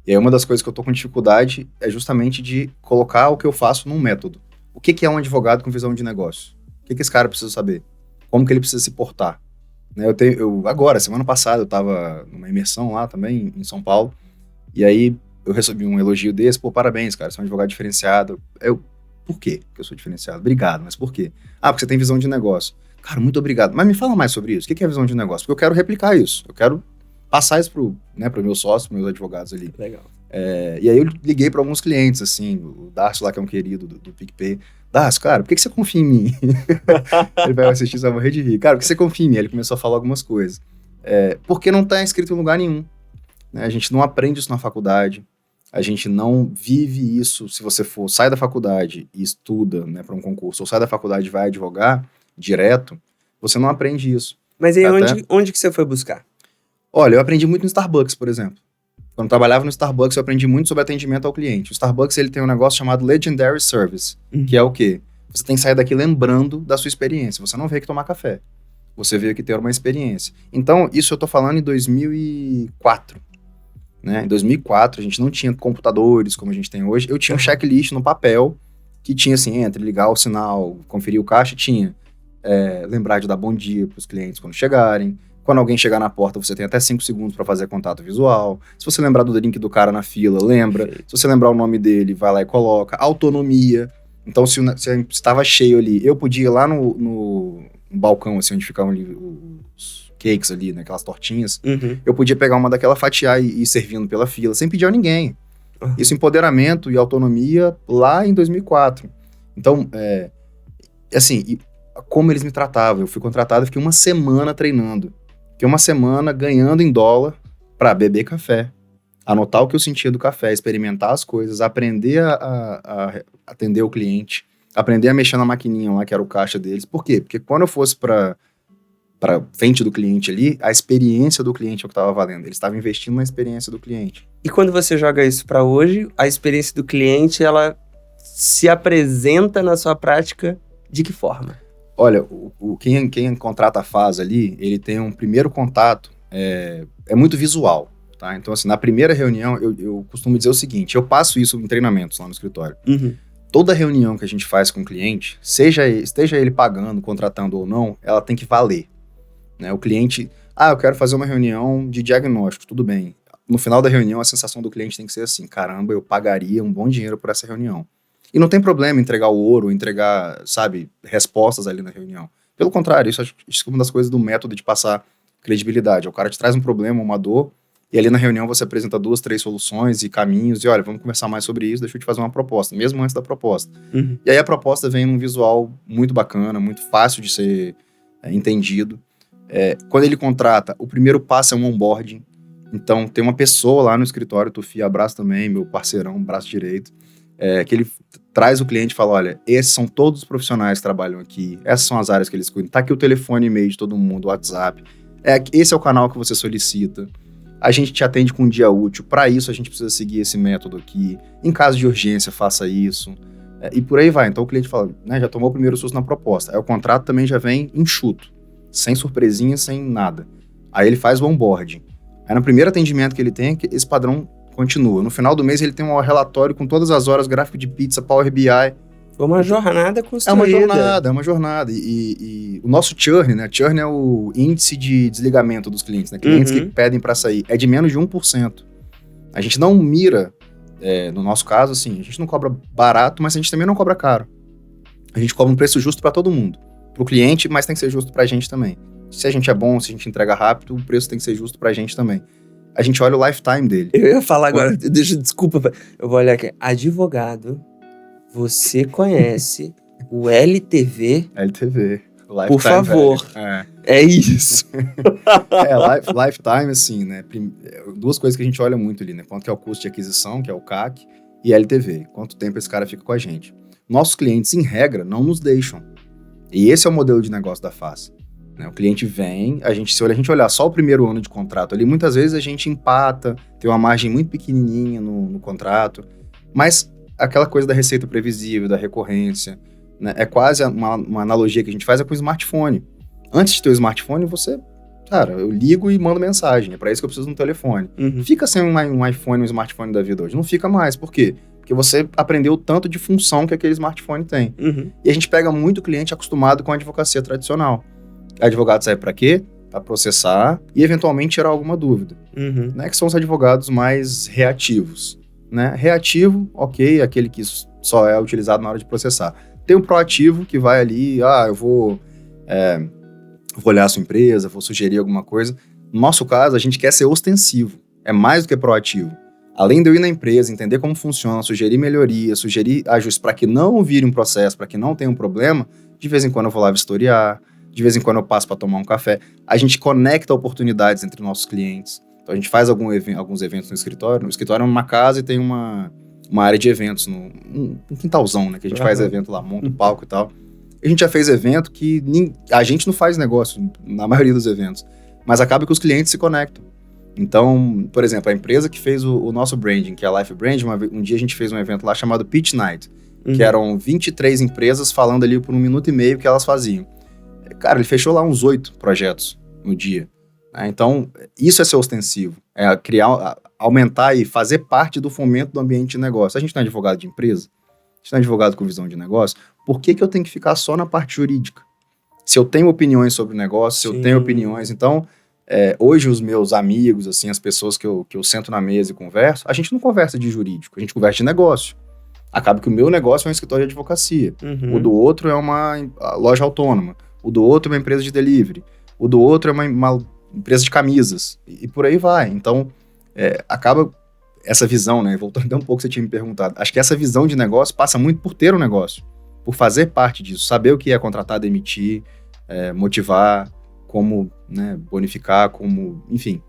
E aí uma das coisas que eu tô com dificuldade é justamente de colocar o que eu faço num método. O que é um advogado com visão de negócio? O que esse cara precisa saber? Como que ele precisa se portar? Né? Agora, semana passada, eu tava numa imersão lá também, em São Paulo, E aí eu recebi um elogio desse, pô, parabéns, cara, você é um advogado diferenciado. Por quê que eu sou diferenciado? Obrigado, mas por quê? Ah, porque você tem visão de negócio. Cara, muito obrigado. Mas me fala mais sobre isso. O que é visão de negócio? Porque eu quero replicar isso. Eu quero passar isso pro meu sócio, pros meus advogados ali. Legal. E aí eu liguei para alguns clientes, assim, o Darcio lá, que é um querido do PicPay. Darcio, cara, por que você confia em mim? Ele vai assistir, você vai morrer de rir. Cara, por que você confia em mim? Ele começou a falar algumas coisas. Porque não está escrito em lugar nenhum. Né? A gente não aprende isso na faculdade. A gente não vive isso. Se você sai da faculdade e estuda, né, para um concurso, ou sai da faculdade e vai advogar direto, você não aprende isso. Mas aí onde que você foi buscar? Olha, eu aprendi muito no Starbucks, por exemplo. Quando eu trabalhava no Starbucks, eu aprendi muito sobre atendimento ao cliente. O Starbucks, ele tem um negócio chamado Legendary Service, que é o quê? Você tem que sair daqui lembrando da sua experiência. Você não veio aqui tomar café. Você veio aqui ter uma experiência. Então, isso eu tô falando em 2004. Né? Em 2004, a gente não tinha computadores como a gente tem hoje. Eu tinha um checklist no papel que tinha assim, ligar o sinal, conferir o caixa, tinha lembrar de dar bom dia para os clientes quando chegarem. Quando alguém chegar na porta, você tem até 5 segundos para fazer contato visual. Se você lembrar do drink do cara na fila, lembra. Se você lembrar o nome dele, vai lá e coloca. Autonomia. Então, se estava cheio ali, eu podia ir lá no balcão, assim, onde ficavam ali os cakes ali, né, aquelas tortinhas. Eu podia pegar uma daquela, fatiar e ir servindo pela fila, sem pedir a ninguém. Isso, empoderamento e autonomia lá em 2004. Então, assim, como eles me tratavam. Eu fui contratado e fiquei uma semana treinando. Fiquei uma semana ganhando em dólar para beber café, anotar o que eu sentia do café, experimentar as coisas, aprender a atender o cliente, aprender a mexer na maquininha lá, que era o caixa deles. Por quê? Porque quando eu fosse para frente do cliente ali, a experiência do cliente é o que estava valendo. Eles estavam investindo na experiência do cliente. E quando você joga isso para hoje, a experiência do cliente, ela se apresenta na sua prática de que forma? Olha, quem contrata a FAS ali, ele tem um primeiro contato, é muito visual, tá? Então, assim, na primeira reunião, eu costumo dizer o seguinte, eu passo isso em treinamentos lá no escritório. Toda reunião que a gente faz com o cliente, esteja ele pagando, contratando ou não, ela tem que valer. Né? O cliente, eu quero fazer uma reunião de diagnóstico, tudo bem. No final da reunião, a sensação do cliente tem que ser assim, caramba, eu pagaria um bom dinheiro por essa reunião. E não tem problema entregar o ouro, entregar, sabe, respostas ali na reunião. Pelo contrário, isso é uma das coisas do método de passar credibilidade. O cara te traz um problema, uma dor, e ali na reunião você apresenta 2, 3 soluções e caminhos, e olha, vamos conversar mais sobre isso, deixa eu te fazer uma proposta, mesmo antes da proposta. E aí a proposta vem num visual muito bacana, muito fácil de ser entendido. Quando ele contrata, o primeiro passo é um onboarding. Então, tem uma pessoa lá no escritório, Tufi, abraço também, meu parceirão, braço direito, que ele traz o cliente e fala, olha, esses são todos os profissionais que trabalham aqui, essas são as áreas que eles cuidam, tá aqui o telefone e e-mail de todo mundo, o WhatsApp, esse é o canal que você solicita, a gente te atende com um dia útil, para isso a gente precisa seguir esse método aqui, em caso de urgência, faça isso, e por aí vai. Então o cliente fala, né, já tomou o primeiro susto na proposta, aí o contrato também já vem enxuto, sem surpresinha, sem nada. Aí ele faz o onboarding. Aí no primeiro atendimento que ele tem, esse padrão continua. No final do mês ele tem um relatório com todas as horas, gráfico de pizza, Power BI. Foi uma jornada construída. É uma jornada. E o nosso churn, né? Churn é o índice de desligamento dos clientes, né? Clientes que pedem para sair. É de menos de 1%. A gente não mira, no nosso caso, assim, a gente não cobra barato, mas a gente também não cobra caro. A gente cobra um preço justo para todo mundo. Pro cliente, mas tem que ser justo pra gente também. Se a gente é bom, se a gente entrega rápido, o preço tem que ser justo pra gente também. A gente olha o lifetime dele. Eu ia falar agora, desculpa, eu vou olhar aqui. Advogado, você conhece o LTV? LTV. Lifetime, por favor. É isso. Lifetime, assim, né? Duas coisas que a gente olha muito ali, né? Quanto que é o custo de aquisição, que é o CAC, e LTV. Quanto tempo esse cara fica com a gente. Nossos clientes, em regra, não nos deixam. E esse é o modelo de negócio da FAS. Né? O cliente vem, se a gente olhar só o primeiro ano de contrato ali, muitas vezes a gente empata, tem uma margem muito pequenininha no contrato, mas aquela coisa da receita previsível, da recorrência, né? É quase uma analogia que a gente faz com o smartphone. Antes de ter o smartphone, eu ligo e mando mensagem, é para isso que eu preciso de um telefone. Fica sem um iPhone, um smartphone da vida hoje. Não fica mais, por quê? Porque você aprendeu o tanto de função que aquele smartphone tem. E a gente pega muito cliente acostumado com a advocacia tradicional. Advogado serve para quê? a processar e eventualmente tirar alguma dúvida, né? Que são os advogados mais reativos, né? Reativo, ok, aquele que só é utilizado na hora de processar. Tem o proativo que vai ali, eu vou olhar a sua empresa, vou sugerir alguma coisa. No nosso caso, a gente quer ser ostensivo, é mais do que proativo. Além de eu ir na empresa, entender como funciona, sugerir melhoria, sugerir ajustes para que não vire um processo, para que não tenha um problema, de vez em quando eu vou lá vistoriar, de vez em quando eu passo para tomar um café. A gente conecta oportunidades entre nossos clientes. Então a gente faz alguns eventos no escritório. No escritório é uma casa e tem uma área de eventos, um quintalzão, né? Que a gente faz evento lá, monta um palco e tal. A gente já fez evento que a gente não faz negócio na maioria dos eventos, mas acaba que os clientes se conectam. Então, por exemplo, a empresa que fez o nosso branding, que é a Life Brand, um dia a gente fez um evento lá chamado Pitch Night, que eram 23 empresas falando ali por 1 minuto e meio o que elas faziam. Cara, ele fechou lá uns 8 projetos no dia. Né? Então, isso é ser ostensivo, é aumentar e fazer parte do fomento do ambiente de negócio. A gente não é advogado de empresa, a gente não é advogado com visão de negócio, por que eu tenho que ficar só na parte jurídica? Se eu tenho opiniões sobre o negócio, se eu tenho opiniões, então... hoje os meus amigos, assim, as pessoas que eu sento na mesa e converso, a gente não conversa de jurídico, a gente conversa de negócio. Acaba que o meu negócio é um escritório de advocacia, o do outro é uma loja autônoma, o do outro é uma empresa de delivery, o do outro é uma empresa de camisas, e por aí vai. Então, acaba essa visão, né, voltando até um pouco que você tinha me perguntado, acho que essa visão de negócio passa muito por ter um negócio, por fazer parte disso, saber o que é contratar, demitir, motivar, como, né, bonificar, como, enfim.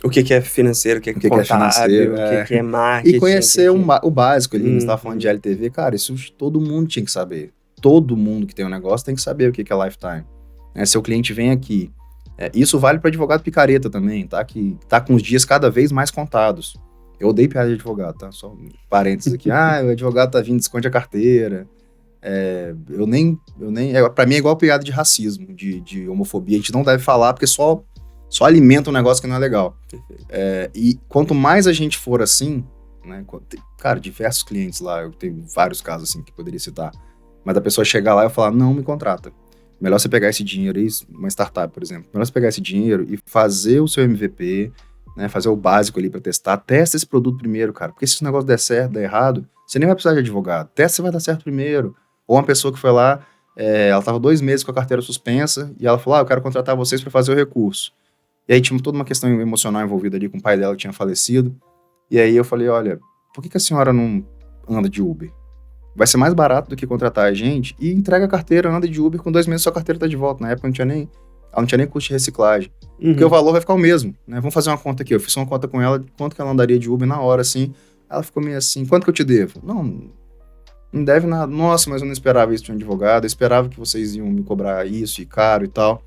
O que é financeiro, o que é contábil, o que é marketing. E conhecer o básico ali, você estava falando de LTV, cara, isso todo mundo tinha que saber. Todo mundo que tem um negócio tem que saber o que é lifetime. Seu cliente vem aqui. Isso vale para advogado picareta também, tá? Que tá com os dias cada vez mais contados. Eu odeio piada de advogado, tá? Só um parênteses aqui. O advogado tá vindo, esconde a carteira. Pra mim é igual piada de racismo, de homofobia. A gente não deve falar porque só alimenta um negócio que não é legal. E quanto mais a gente for assim, né, cara, diversos clientes lá, eu tenho vários casos assim que poderia citar, mas a pessoa chegar lá e falar, não me contrata. Melhor você pegar esse dinheiro aí, uma startup, por exemplo, melhor você pegar esse dinheiro e fazer o seu MVP, né, fazer o básico ali pra testar. Testa esse produto primeiro, cara, porque se esse negócio der certo, der errado, você nem vai precisar de advogado. Testa se vai dar certo primeiro. Ou uma pessoa que foi lá, ela estava 2 meses com a carteira suspensa e ela falou, eu quero contratar vocês para fazer o recurso. E aí tinha toda uma questão emocional envolvida ali com o pai dela que tinha falecido. E aí eu falei, olha, por que a senhora não anda de Uber? Vai ser mais barato do que contratar a gente e entrega a carteira, anda de Uber, com 2 meses sua carteira tá de volta. Na época ela não tinha nem custo de reciclagem. Porque o valor vai ficar o mesmo, né? Vamos fazer uma conta aqui. Eu fiz uma conta com ela, quanto que ela andaria de Uber na hora, assim. Ela ficou meio assim, quanto que eu te devo? Não deve nada. Nossa, mas eu não esperava isso de um advogado. Eu esperava que vocês iam me cobrar isso e caro e tal.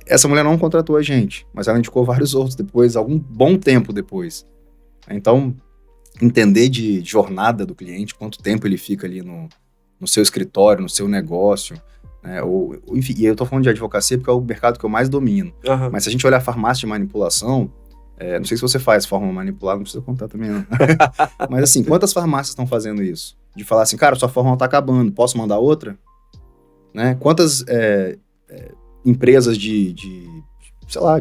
Essa mulher não contratou a gente, mas ela indicou vários outros depois, algum bom tempo depois. Então, entender de jornada do cliente, quanto tempo ele fica ali no seu escritório, no seu negócio, né? Enfim, e eu tô falando de advocacia porque é o mercado que eu mais domino. Mas se a gente olhar a farmácia de manipulação, não sei se você faz forma manipulada, não precisa contar também não. Mas assim, quantas farmácias estão fazendo isso? De falar assim, cara, sua fórmula tá acabando, posso mandar outra? Né? Quantas empresas de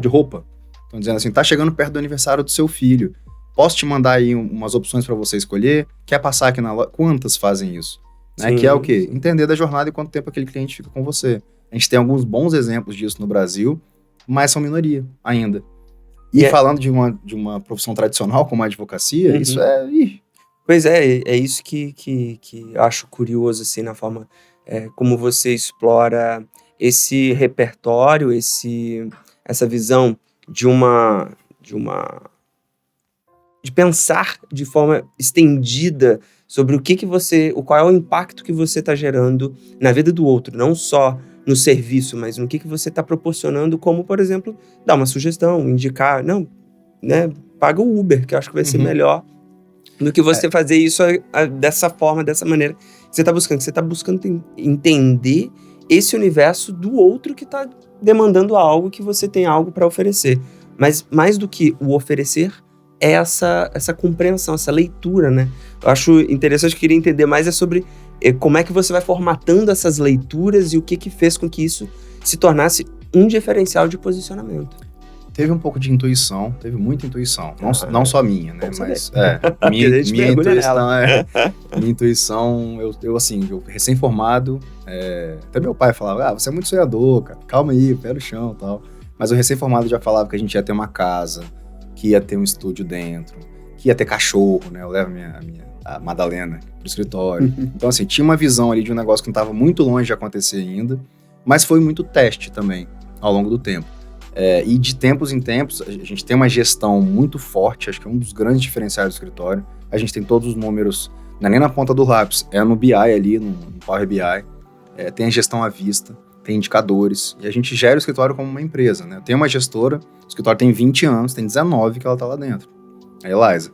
roupa estão dizendo assim, tá chegando perto do aniversário do seu filho, posso te mandar aí umas opções para você escolher? Quer passar aqui na loja? Quantas fazem isso? Né? Que é o quê? Entender da jornada e quanto tempo aquele cliente fica com você. A gente tem alguns bons exemplos disso no Brasil, mas são minoria ainda. E falando de uma profissão tradicional como a advocacia, isso é... Pois é isso que eu acho curioso, assim, na forma como você explora esse repertório, essa visão de pensar de forma estendida sobre qual é o impacto que você está gerando na vida do outro, não só no serviço, mas no que você está proporcionando, como, por exemplo, dar uma sugestão, indicar, paga o Uber, que eu acho que vai ser melhor do que você fazer isso dessa forma, dessa maneira que você está buscando. Você está buscando entender esse universo do outro que está demandando algo, que você tem algo para oferecer. Mas mais do que o oferecer, é essa compreensão, essa leitura, né? Eu acho interessante, eu queria entender mais sobre como é que você vai formatando essas leituras e o que fez com que isso se tornasse um diferencial de posicionamento. Teve um pouco de intuição, teve muita intuição. Não só minha, né? Mas minha intuição, eu recém-formado, até meu pai falava, você é muito sonhador, cara, calma aí, pé no chão e tal. Mas o recém-formado já falava que a gente ia ter uma casa, que ia ter um estúdio dentro, que ia ter cachorro, né? Eu levo a Madalena pro escritório. Então, assim, tinha uma visão ali de um negócio que não estava muito longe de acontecer ainda, mas foi muito teste também, ao longo do tempo. E de tempos em tempos, a gente tem uma gestão muito forte, acho que é um dos grandes diferenciais do escritório. A gente tem todos os números, não é nem na ponta do lápis, é no BI ali, no Power BI. Tem a gestão à vista, tem indicadores, e a gente gera o escritório como uma empresa, né? Eu tenho uma gestora, o escritório tem 20 anos, tem 19 que ela tá lá dentro. A Eliza.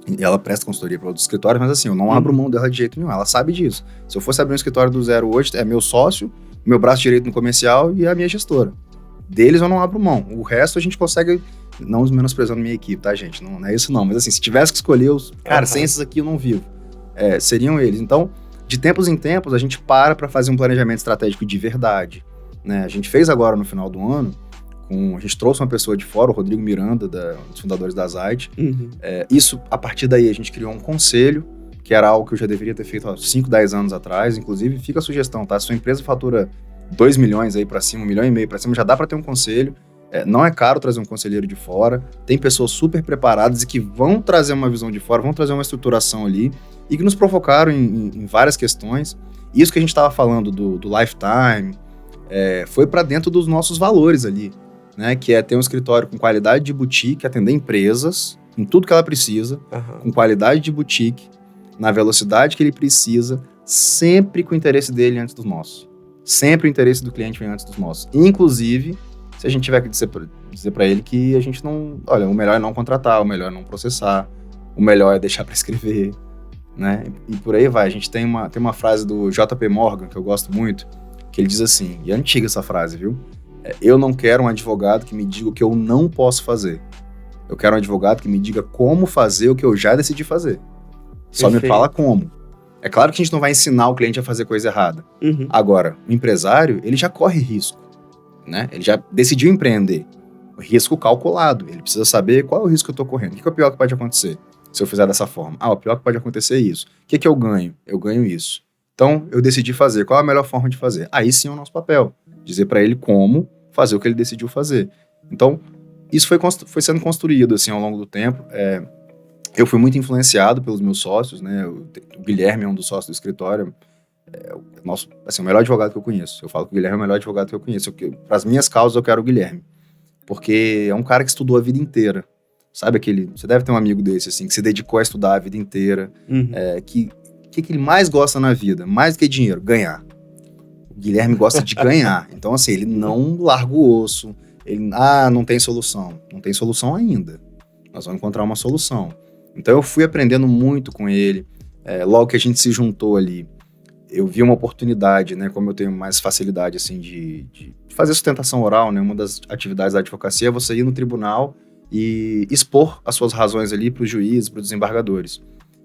E ela presta consultoria para outros escritórios, mas assim, eu não abro mão dela de jeito nenhum, ela sabe disso. Se eu fosse abrir um escritório do zero hoje, é meu sócio, meu braço direito no comercial e a minha gestora. Deles eu não abro mão. O resto a gente consegue, não menosprezando minha equipe, tá, gente? Não é isso não. Mas assim, se tivesse que escolher sem esses aqui eu não vivo. Seriam eles. Então, de tempos em tempos, a gente para fazer um planejamento estratégico de verdade. Né? A gente fez agora no final do ano, a gente trouxe uma pessoa de fora, o Rodrigo Miranda, um dos fundadores da Zaid. Isso, a partir daí, a gente criou um conselho, que era algo que eu já deveria ter feito há 5, 10 anos atrás. Inclusive, fica a sugestão, tá? Se sua empresa fatura 2 milhões aí pra cima, 1,5 milhão pra cima, já dá pra ter um conselho. Não é caro trazer um conselheiro de fora. Tem pessoas super preparadas e que vão trazer uma visão de fora, vão trazer uma estruturação ali e que nos provocaram em várias questões. Isso que a gente estava falando do lifetime, foi para dentro dos nossos valores ali, né? Que é ter um escritório com qualidade de boutique, atender empresas em tudo que ela precisa, com qualidade de boutique, na velocidade que ele precisa, sempre com o interesse dele antes dos nossos. Sempre o interesse do cliente vem antes dos nossos. Inclusive, se a gente tiver que dizer para ele que a gente não... Olha, o melhor é não contratar, o melhor é não processar, o melhor é deixar para escrever, né? E por aí vai. A gente tem uma frase do JP Morgan, que eu gosto muito, que ele diz assim, e é antiga essa frase, viu? Eu não quero um advogado que me diga o que eu não posso fazer. Eu quero um advogado que me diga como fazer o que eu já decidi fazer. Só me fala como. É claro que a gente não vai ensinar o cliente a fazer coisa errada. Agora, o empresário, ele já corre risco, né? Ele já decidiu empreender. O risco calculado. Ele precisa saber qual é o risco que eu estou correndo. O que é o pior que pode acontecer se eu fizer dessa forma? O pior que pode acontecer é isso. O que eu ganho? Eu ganho isso. Então, eu decidi fazer. Qual é a melhor forma de fazer? Aí sim é o nosso papel. Dizer para ele como fazer o que ele decidiu fazer. Então, isso foi sendo construído assim, ao longo do tempo. Eu fui muito influenciado pelos meus sócios, né? O Guilherme é um dos sócios do escritório, o melhor advogado que eu conheço. Eu falo que o Guilherme é o melhor advogado que eu conheço. Para as minhas causas, eu quero o Guilherme. Porque é um cara que estudou a vida inteira. Sabe você deve ter um amigo desse, assim, que se dedicou a estudar a vida inteira. Que ele mais gosta na vida? Mais do que dinheiro? Ganhar. O Guilherme gosta de ganhar. Então, assim, ele não larga o osso. Ele, não tem solução. Não tem solução ainda. Nós vamos encontrar uma solução. Então eu fui aprendendo muito com ele. Logo que a gente se juntou ali, eu vi uma oportunidade, né? Como eu tenho mais facilidade assim, de fazer sustentação oral, né? Uma das atividades da advocacia é você ir no tribunal e expor as suas razões ali para os juízes, para os desembargadores.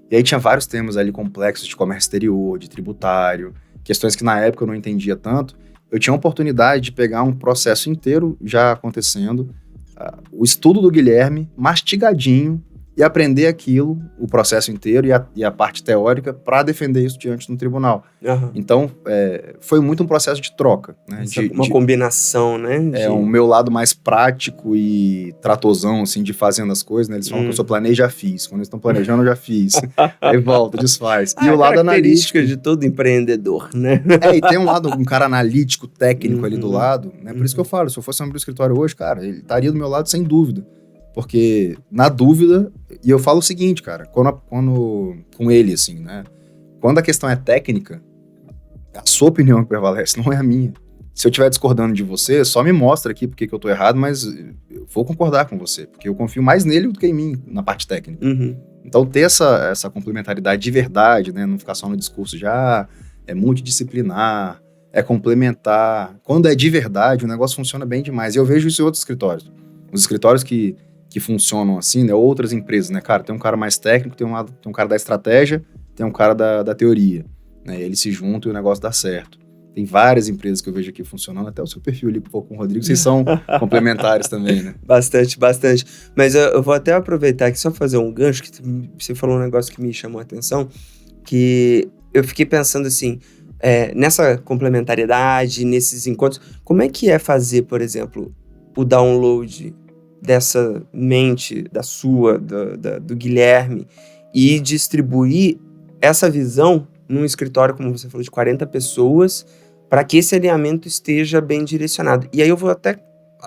E aí tinha vários temas ali complexos de comércio exterior, de tributário, questões que na época eu não entendia tanto. Eu tinha a oportunidade de pegar um processo inteiro já acontecendo, o estudo do Guilherme, mastigadinho, e aprender aquilo, o processo inteiro e a parte teórica, para defender isso diante do tribunal. Então, foi muito um processo de troca. Né? Uma combinação, né? O meu lado mais prático e tratosão, assim, de fazendo as coisas, né? Eles falam que eu sou planeja, já fiz. Quando eles estão planejando, eu já fiz. Aí volta, desfaz. E o lado analítico de todo empreendedor, né? E tem um cara analítico, técnico ali do lado, né? Por isso que eu falo, se eu fosse abrir o escritório hoje, cara, ele estaria do meu lado sem dúvida. Porque, na dúvida, e eu falo o seguinte, cara, quando com ele, assim, né? Quando a questão é técnica, a sua opinião que prevalece, não é a minha. Se eu estiver discordando de você, só me mostra aqui porque que eu tô errado, mas eu vou concordar com você, porque eu confio mais nele do que em mim, na parte técnica. Então, ter essa complementaridade de verdade, né? Não ficar só no discurso de, é multidisciplinar, é complementar. Quando é de verdade, o negócio funciona bem demais. E eu vejo isso em outros escritórios. Os escritórios que funcionam assim, né? Outras empresas, né? Cara, tem um cara mais técnico, tem um cara da estratégia, tem um cara da teoria, né? Eles se juntam e o negócio dá certo. Tem várias empresas que eu vejo aqui funcionando, até o seu perfil ali com o Rodrigo, vocês são complementares também, né? Bastante, bastante. Mas eu vou até aproveitar aqui só fazer um gancho, que você falou um negócio que me chamou a atenção, que eu fiquei pensando assim, nessa complementariedade, nesses encontros, como é que é fazer, por exemplo, o download dessa mente, da sua, do Guilherme, e distribuir essa visão num escritório, como você falou, de 40 pessoas, para que esse alinhamento esteja bem direcionado. E aí eu vou até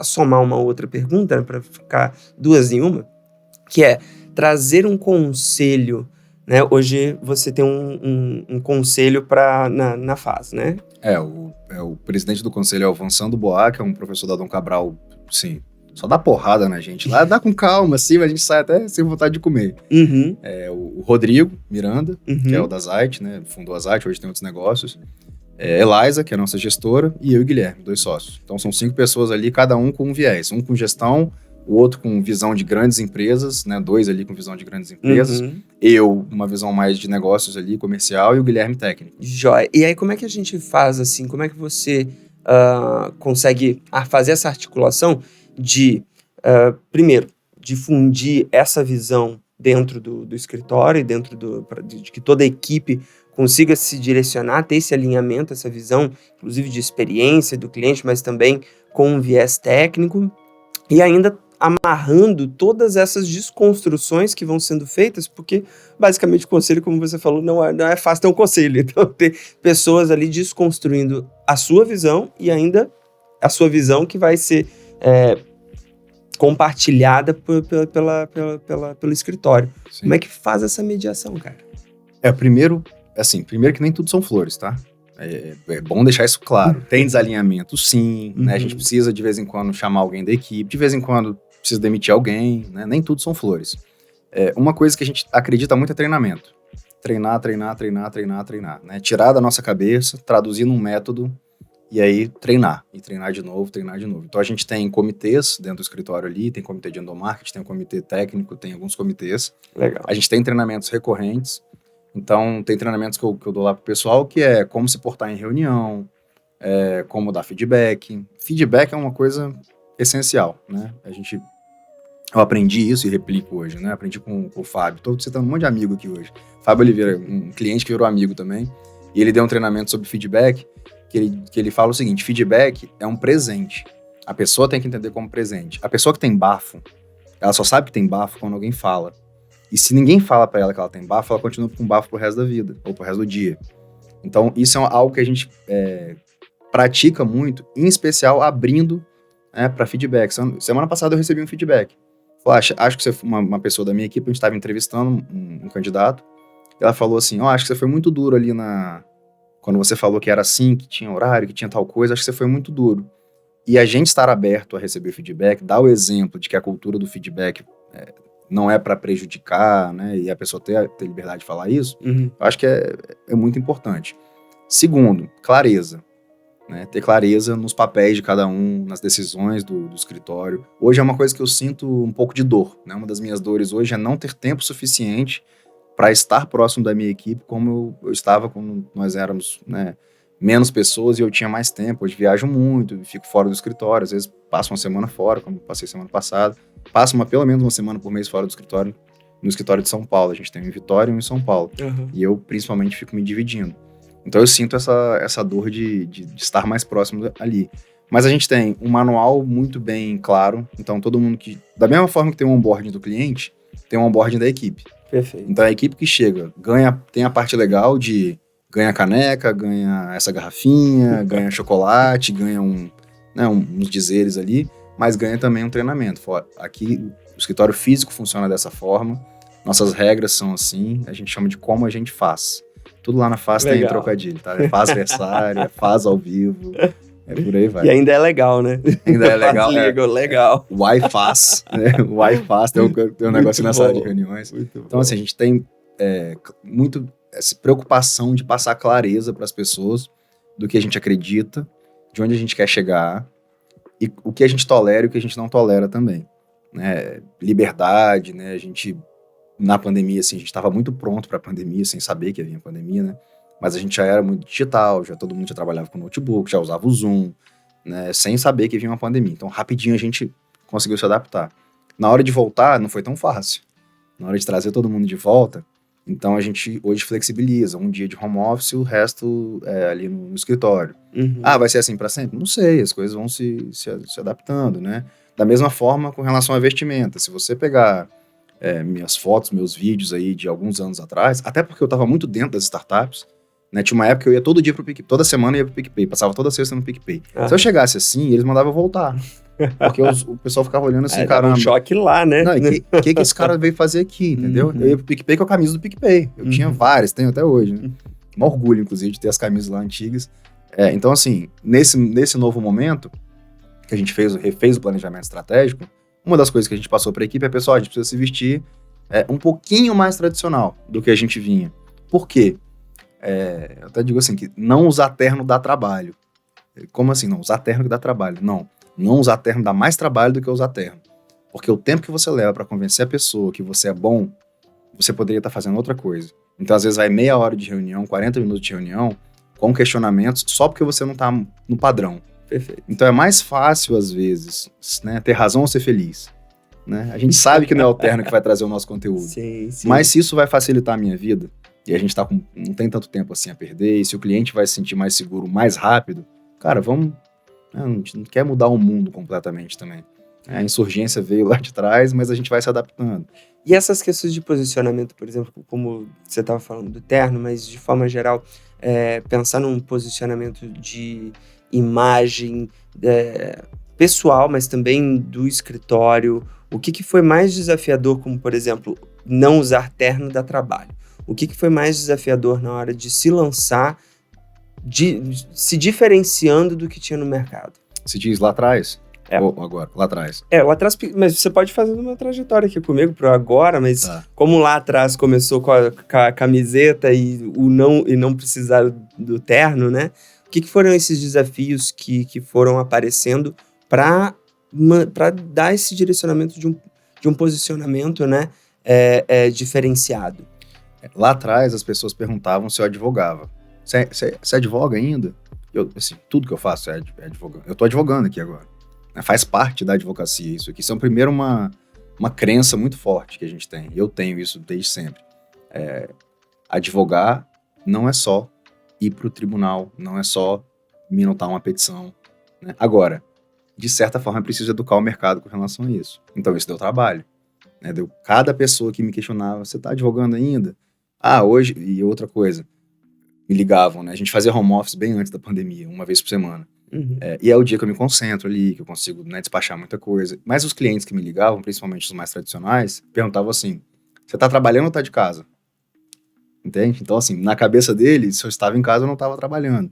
somar uma outra pergunta, né, para ficar duas em uma, que é trazer um conselho, né? Hoje você tem um conselho na FAS, né? O presidente do conselho é o Vançando Boa, que é um professor da Dom Cabral, sim, só dá porrada na gente. Lá dá com calma, assim, mas a gente sai até sem vontade de comer. Uhum. O Rodrigo Miranda, que é o da Zite, né? Fundou a Zite, hoje tem outros negócios. Eliza, que é a nossa gestora, e eu e Guilherme, 2 sócios. Então são 5 pessoas ali, cada um com um viés. Um com gestão, o outro com visão de grandes empresas, né? 2 ali com visão de grandes empresas. Uhum. Eu, uma visão mais de negócios ali, comercial, e o Guilherme técnico. Jóia. E aí como é que a gente faz assim? Como é que você consegue fazer essa articulação de, primeiro, difundir essa visão dentro do escritório e dentro de que toda a equipe consiga se direcionar, ter esse alinhamento, essa visão, inclusive de experiência do cliente, mas também com um viés técnico, e ainda amarrando todas essas desconstruções que vão sendo feitas, porque basicamente o conselho, como você falou, não é fácil ter um conselho. Então, ter pessoas ali desconstruindo a sua visão e ainda a sua visão que vai ser compartilhada pelo escritório. Sim. Como é que faz essa mediação, cara? Primeiro que nem tudo são flores, tá? É bom deixar isso claro. Tem desalinhamento, sim, né? A gente precisa, de vez em quando, chamar alguém da equipe, de vez em quando precisa demitir alguém, né? Nem tudo são flores. Uma coisa que a gente acredita muito é treinamento. Treinar, né? Tirar da nossa cabeça, traduzir num método, e aí treinar. E treinar de novo. Então a gente tem comitês dentro do escritório ali, tem comitê de endomarketing, tem um comitê técnico, tem alguns comitês. Legal. A gente tem treinamentos recorrentes. Então, tem treinamentos que eu dou lá pro pessoal, que é como se portar em reunião, como dar feedback. Feedback é uma coisa essencial, né? Eu aprendi isso e replico hoje, né? Aprendi com o Fábio. Tô citando um monte de amigo aqui hoje. Fábio Oliveira, um cliente que virou amigo também. E ele deu um treinamento sobre feedback, que ele fala o seguinte: feedback é um presente. A pessoa tem que entender como presente. A pessoa que tem bafo, ela só sabe que tem bafo quando alguém fala. E se ninguém fala pra ela que ela tem bafo, ela continua com bafo pro resto da vida, ou pro resto do dia. Então, isso é algo que a gente pratica muito, em especial abrindo para feedback. Semana passada eu recebi um feedback. Falei, acho que você foi uma pessoa da minha equipe, a gente estava entrevistando um candidato, e ela falou assim, acho que você foi muito duro ali quando você falou que era assim, que tinha horário, que tinha tal coisa, acho que você foi muito duro. E a gente estar aberto a receber feedback, dar o exemplo de que a cultura do feedback não é para prejudicar, né, e a pessoa ter liberdade de falar isso, eu acho que é muito importante. Segundo, clareza, né, ter clareza nos papéis de cada um, nas decisões do escritório. Hoje é uma coisa que eu sinto um pouco de dor, né, uma das minhas dores hoje é não ter tempo suficiente para estar próximo da minha equipe como eu estava quando nós éramos, né, menos pessoas e eu tinha mais tempo. Hoje viajo muito, fico fora do escritório, às vezes passo uma semana fora, como passei semana passada. Passo pelo menos uma semana por mês fora do escritório, no escritório de São Paulo. A gente tem um em Vitória e um em São Paulo. E eu, principalmente, fico me dividindo. Então, eu sinto essa dor de estar mais próximo ali. Mas a gente tem um manual muito bem claro. Então, todo mundo da mesma forma que tem um onboarding do cliente, tem um onboarding da equipe. Perfeito. Então, a equipe que chega, tem a parte legal de ganha caneca, ganha essa garrafinha, ganha chocolate, ganha uns dizeres ali, mas ganha também um treinamento. Aqui, o escritório físico funciona dessa forma, nossas regras são assim, a gente chama de como a gente faz. Tudo lá na FAS tem trocadilho, tá? É FAS versário, é FAS ao vivo, por aí vai. E ainda é legal, né? Ainda é legal. Legal. Wi-FAS, né? Wi-FAS, tem um negócio na sala de reuniões. Então, assim, a gente tem muito essa preocupação de passar clareza para as pessoas do que a gente acredita, de onde a gente quer chegar, e o que a gente tolera e o que a gente não tolera também, né? Liberdade, né? A gente, na pandemia, assim, a gente estava muito pronto para a pandemia, sem saber que havia pandemia, né? Mas a gente já era muito digital, já todo mundo já trabalhava com notebook, já usava o Zoom, né, sem saber que vinha uma pandemia. Então, rapidinho a gente conseguiu se adaptar. Na hora de voltar, não foi tão fácil. Na hora de trazer todo mundo de volta, então a gente hoje flexibiliza. Um dia de home office, o resto é ali no escritório. Uhum. Vai ser assim para sempre? Não sei, as coisas vão se adaptando, né? Da mesma forma com relação à vestimenta. Se você pegar minhas fotos, meus vídeos aí de alguns anos atrás, até porque eu estava muito dentro das startups, né? Tinha uma época que eu ia todo dia pro PicPay, toda semana eu ia pro PicPay, passava toda sexta no PicPay. Se eu chegasse assim, eles mandavam eu voltar. Porque o pessoal ficava olhando assim, caramba. Um choque lá, né? Não, o que esse cara veio fazer aqui, entendeu? Eu ia pro PicPay com a camisa do PicPay. Eu tinha várias, tenho até hoje, né? Um orgulho, inclusive, de ter as camisas lá antigas. Então, assim, nesse novo momento, que a gente refez o planejamento estratégico, uma das coisas que a gente passou para a equipe é, pessoal, a gente precisa se vestir um pouquinho mais tradicional do que a gente vinha. Por quê? Eu até digo assim, que não usar terno dá trabalho. Como assim não usar terno que dá trabalho? Não usar terno dá mais trabalho do que usar terno. Porque o tempo que você leva para convencer a pessoa que você é bom, você poderia estar fazendo outra coisa. Então, às vezes, vai meia hora de reunião, 40 minutos de reunião, com questionamentos, só porque você não está no padrão. Perfeito. Então, é mais fácil, às vezes, né, ter razão ou ser feliz. Né? A gente sabe que não é o terno que vai trazer o nosso conteúdo. Sim. Mas se isso vai facilitar a minha vida, e a gente não tem tanto tempo assim a perder, e se o cliente vai se sentir mais seguro mais rápido, cara, vamos... A gente não quer mudar o mundo completamente também. A insurgência veio lá de trás, mas a gente vai se adaptando. E essas questões de posicionamento, por exemplo, como você estava falando do terno, mas de forma geral, pensar num posicionamento de imagem pessoal, mas também do escritório, o que foi mais desafiador, como, por exemplo, não usar terno dá trabalho? O que foi mais desafiador na hora de se lançar, se diferenciando do que tinha no mercado? Se diz lá atrás? Ou agora? Lá atrás. Lá atrás, mas você pode fazer uma trajetória aqui comigo pro agora, mas como lá atrás começou com a camiseta e não precisar do terno, né? O que foram esses desafios que foram aparecendo para dar esse direcionamento de um posicionamento, né, diferenciado? Lá atrás, as pessoas perguntavam se eu advogava. Você advoga ainda? Assim, tudo que eu faço é advogando. Eu tô advogando aqui agora. Faz parte da advocacia isso aqui. Isso é, primeiro, uma crença muito forte que a gente tem. Eu tenho isso desde sempre. Advogar não é só ir para o tribunal, não é só minutar uma petição. Né? Agora, de certa forma, é preciso educar o mercado com relação a isso. Então, isso deu trabalho. Né? Cada pessoa que me questionava, você está advogando ainda? Hoje... E outra coisa, me ligavam, né? A gente fazia home office bem antes da pandemia, uma vez por semana. Uhum. E é o dia que eu me concentro ali, que eu consigo, né, despachar muita coisa. Mas os clientes que me ligavam, principalmente os mais tradicionais, perguntavam assim, você tá trabalhando ou tá de casa? Entende? Então, assim, na cabeça deles, se eu estava em casa, eu não estava trabalhando.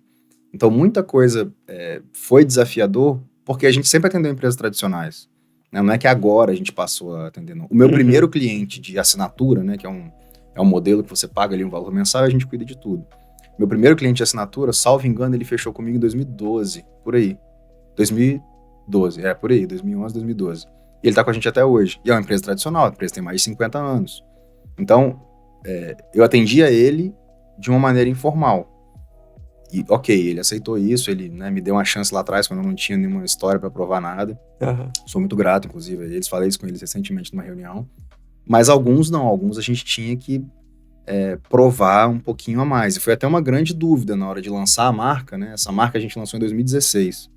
Então, muita coisa foi desafiador, porque a gente sempre atendeu empresas tradicionais. Né? Não é que agora a gente passou a atender, não. O meu primeiro cliente de assinatura, né, que é um modelo que você paga ali um valor mensal e a gente cuida de tudo. Meu primeiro cliente de assinatura, salvo engano, ele fechou comigo em 2012, por aí. 2012, por aí, 2011, 2012. E ele tá com a gente até hoje. E é uma empresa tradicional, a empresa tem mais de 50 anos. Então, eu atendia ele de uma maneira informal. E, ok, ele aceitou isso, ele, né, me deu uma chance lá atrás, quando eu não tinha nenhuma história para provar nada. Uhum. Sou muito grato, inclusive, a eles. Falei isso com eles recentemente numa reunião. Mas alguns não, alguns a gente tinha que provar um pouquinho a mais. E foi até uma grande dúvida na hora de lançar a marca, né? Essa marca a gente lançou em 2016.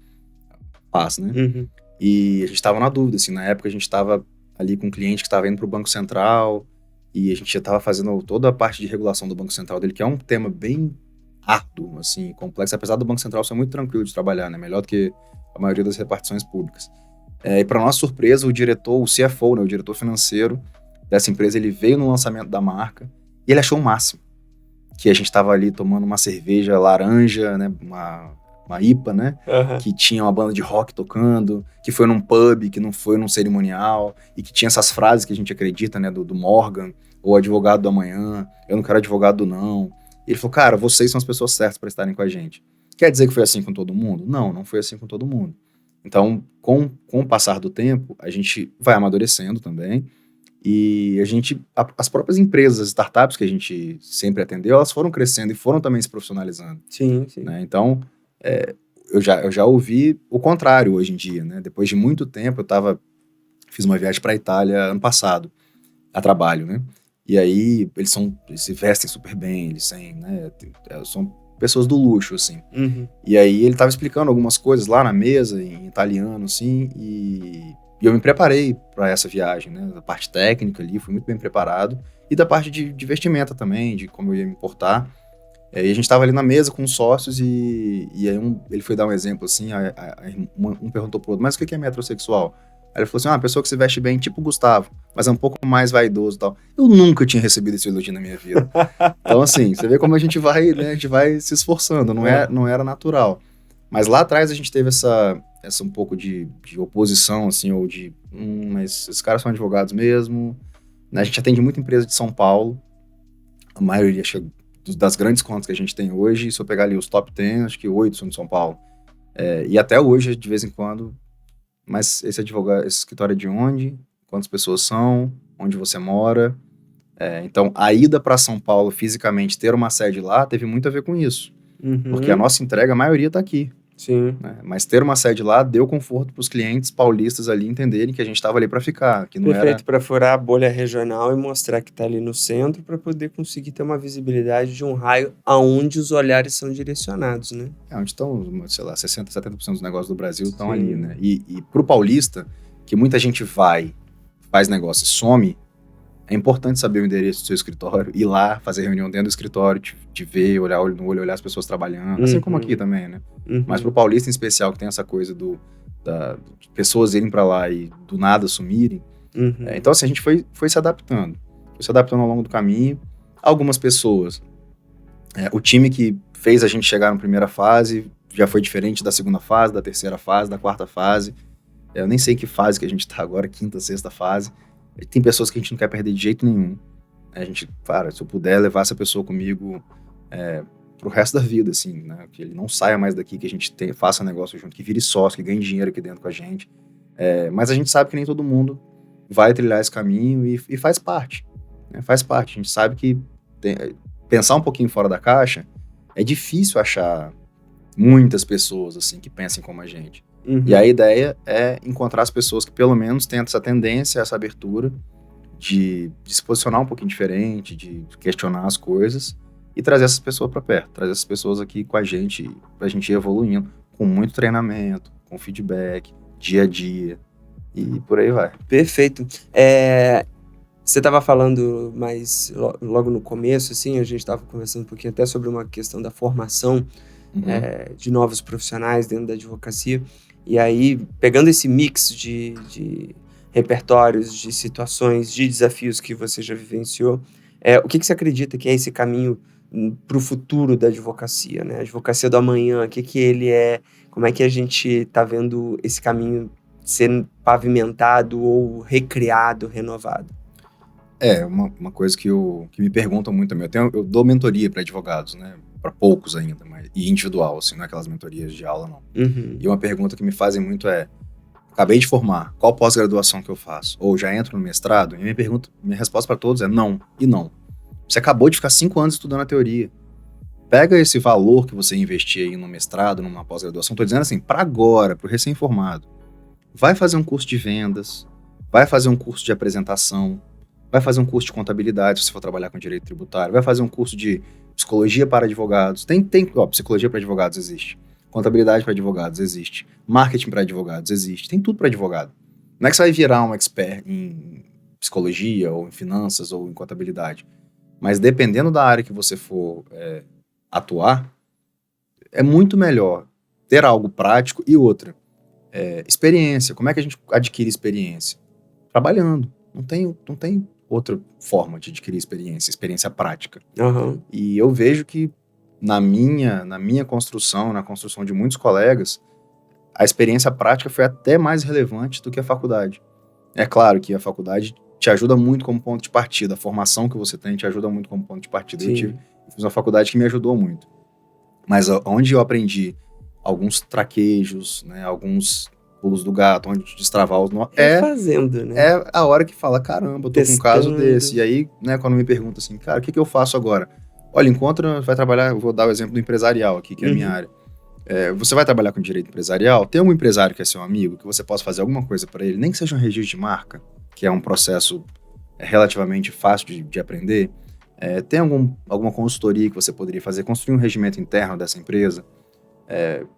Passa, né? Uhum. E a gente estava na dúvida, assim, na época a gente estava ali com um cliente que estava indo para o Banco Central e a gente já estava fazendo toda a parte de regulação do Banco Central dele, que é um tema bem árduo, assim, complexo, apesar do Banco Central ser muito tranquilo de trabalhar, né? Melhor do que a maioria das repartições públicas. E para nossa surpresa, o CFO, né, o diretor financeiro dessa empresa, ele veio no lançamento da marca e ele achou o máximo. Que a gente estava ali tomando uma cerveja laranja, né, uma IPA, né, que tinha uma banda de rock tocando, que foi num pub, que não foi num cerimonial, e que tinha essas frases que a gente acredita, né, do Morgan, ou advogado do amanhã, eu não quero advogado do não. E ele falou, cara, vocês são as pessoas certas para estarem com a gente. Quer dizer que foi assim com todo mundo? Não foi assim com todo mundo. Então, com o passar do tempo, a gente vai amadurecendo também, E as próprias empresas, as startups que a gente sempre atendeu, elas foram crescendo e foram também se profissionalizando. Sim, sim. Né? Então, eu já ouvi o contrário hoje em dia, né? Depois de muito tempo, fiz uma viagem para a Itália ano passado, a trabalho, né? E aí, eles se vestem super bem, né? São pessoas do luxo, assim. Uhum. E aí, ele estava explicando algumas coisas lá na mesa, em italiano, assim, e eu me preparei para essa viagem, né? Da parte técnica ali, fui muito bem preparado. E da parte de vestimenta também, de como eu ia me portar. E a gente estava ali na mesa com os sócios e aí ele foi dar um exemplo assim, um perguntou pro outro, mas o que é metrosexual? Aí ele falou assim, uma pessoa que se veste bem, tipo o Gustavo, mas é um pouco mais vaidoso e tal. Eu nunca tinha recebido esse elogio na minha vida. Então assim, você vê como a gente vai, né, a gente vai se esforçando, não era natural. Mas lá atrás a gente teve essa um pouco de oposição, assim, ou de, mas esses caras são advogados mesmo, né? A gente atende muita empresa de São Paulo, a maioria chegou das grandes contas que a gente tem hoje, se eu pegar ali os top 10, acho que 8 são de São Paulo. E até hoje, de vez em quando, mas esse escritório é de onde? Quantas pessoas são? Onde você mora? Então, a ida para São Paulo, fisicamente, ter uma sede lá, teve muito a ver com isso. Uhum. Porque a nossa entrega, a maioria está aqui. Sim. Né? Mas ter uma sede lá deu conforto para os clientes paulistas ali entenderem que a gente estava ali para ficar. Que não Perfeito, para furar a bolha regional e mostrar que está ali no centro para poder conseguir ter uma visibilidade de um raio aonde os olhares são direcionados, né? Onde estão, sei lá, 60%, 70% dos negócios do Brasil estão ali, né? E para o paulista, que muita gente faz negócio e some, é importante saber o endereço do seu escritório, ir lá, fazer reunião dentro do escritório, te ver, olhar olho no olho, olhar as pessoas trabalhando, assim como aqui também, né? Mas pro paulista em especial, que tem essa coisa de pessoas irem para lá e do nada sumirem. Então, assim, a gente foi se adaptando. Foi se adaptando ao longo do caminho. Algumas pessoas, o time que fez a gente chegar na primeira fase já foi diferente da segunda fase, da terceira fase, da quarta fase. Eu nem sei em que fase que a gente tá agora, quinta, sexta fase. Tem pessoas que a gente não quer perder de jeito nenhum. A gente, cara, se eu puder levar essa pessoa comigo pro resto da vida, assim, né? Que ele não saia mais daqui, que a gente faça negócio junto, que vire sócio, que ganhe dinheiro aqui dentro com a gente. Mas a gente sabe que nem todo mundo vai trilhar esse caminho e faz parte. Né? Faz parte. A gente sabe que pensar um pouquinho fora da caixa é difícil achar muitas pessoas, assim, que pensem como a gente. E a ideia é encontrar as pessoas que pelo menos tenham essa tendência, essa abertura de se posicionar um pouquinho diferente, de questionar as coisas e trazer essas pessoas para perto, trazer essas pessoas aqui com a gente, pra gente ir evoluindo, com muito treinamento, com feedback, dia a dia e por aí vai. Perfeito. Você estava falando mais logo no começo, assim, a gente estava conversando um pouquinho até sobre uma questão da formação de novos profissionais dentro da advocacia. E aí, pegando esse mix de repertórios, de situações, de desafios que você já vivenciou, o que você acredita que é esse caminho para o futuro da advocacia, né? A advocacia do amanhã, o que ele é? Como é que a gente está vendo esse caminho ser pavimentado ou recriado, renovado? Uma coisa que me perguntam muito também. Eu dou mentoria para advogados, né? Para poucos ainda, e individual, assim, não é aquelas mentorias de aula, não. E uma pergunta que me fazem muito acabei de formar, qual pós-graduação que eu faço? Ou já entro no mestrado? E minha resposta para todos é não e não. Você acabou de ficar 5 anos estudando a teoria. Pega esse valor que você investir aí no mestrado, numa pós-graduação, tô dizendo assim, para agora, pro recém-formado. Vai fazer um curso de vendas, vai fazer um curso de apresentação, vai fazer um curso de contabilidade, se você for trabalhar com direito tributário, vai fazer um curso de psicologia para advogados. Psicologia para advogados existe. Contabilidade para advogados existe. Marketing para advogados existe. Tem tudo para advogado. Não é que você vai virar um expert em psicologia, ou em finanças, ou em contabilidade. Mas dependendo da área que você for atuar, é muito melhor ter algo prático e outra. Experiência. Como é que a gente adquire experiência? Trabalhando. Não tem outra forma de adquirir experiência prática. E eu vejo que na minha construção, na construção de muitos colegas, a experiência prática foi até mais relevante do que a faculdade. É claro que a faculdade te ajuda muito como ponto de partida, a formação que você tem te ajuda muito como ponto de partida. Eu fiz uma faculdade que me ajudou muito. Mas onde eu aprendi alguns traquejos, né, alguns pulos do gato, onde destravar os nós. Fazendo, né? É a hora que fala, caramba, eu tô com um caso desse. E aí, né, quando me pergunta assim, cara, o que eu faço agora? Olha, vai trabalhar, eu vou dar o exemplo do empresarial aqui, que é a minha área. Você vai trabalhar com direito empresarial, tem algum empresário que é seu amigo, que você possa fazer alguma coisa para ele, nem que seja um registro de marca, que é um processo relativamente fácil de aprender. Tem alguma consultoria que você poderia fazer, construir um regimento interno dessa empresa,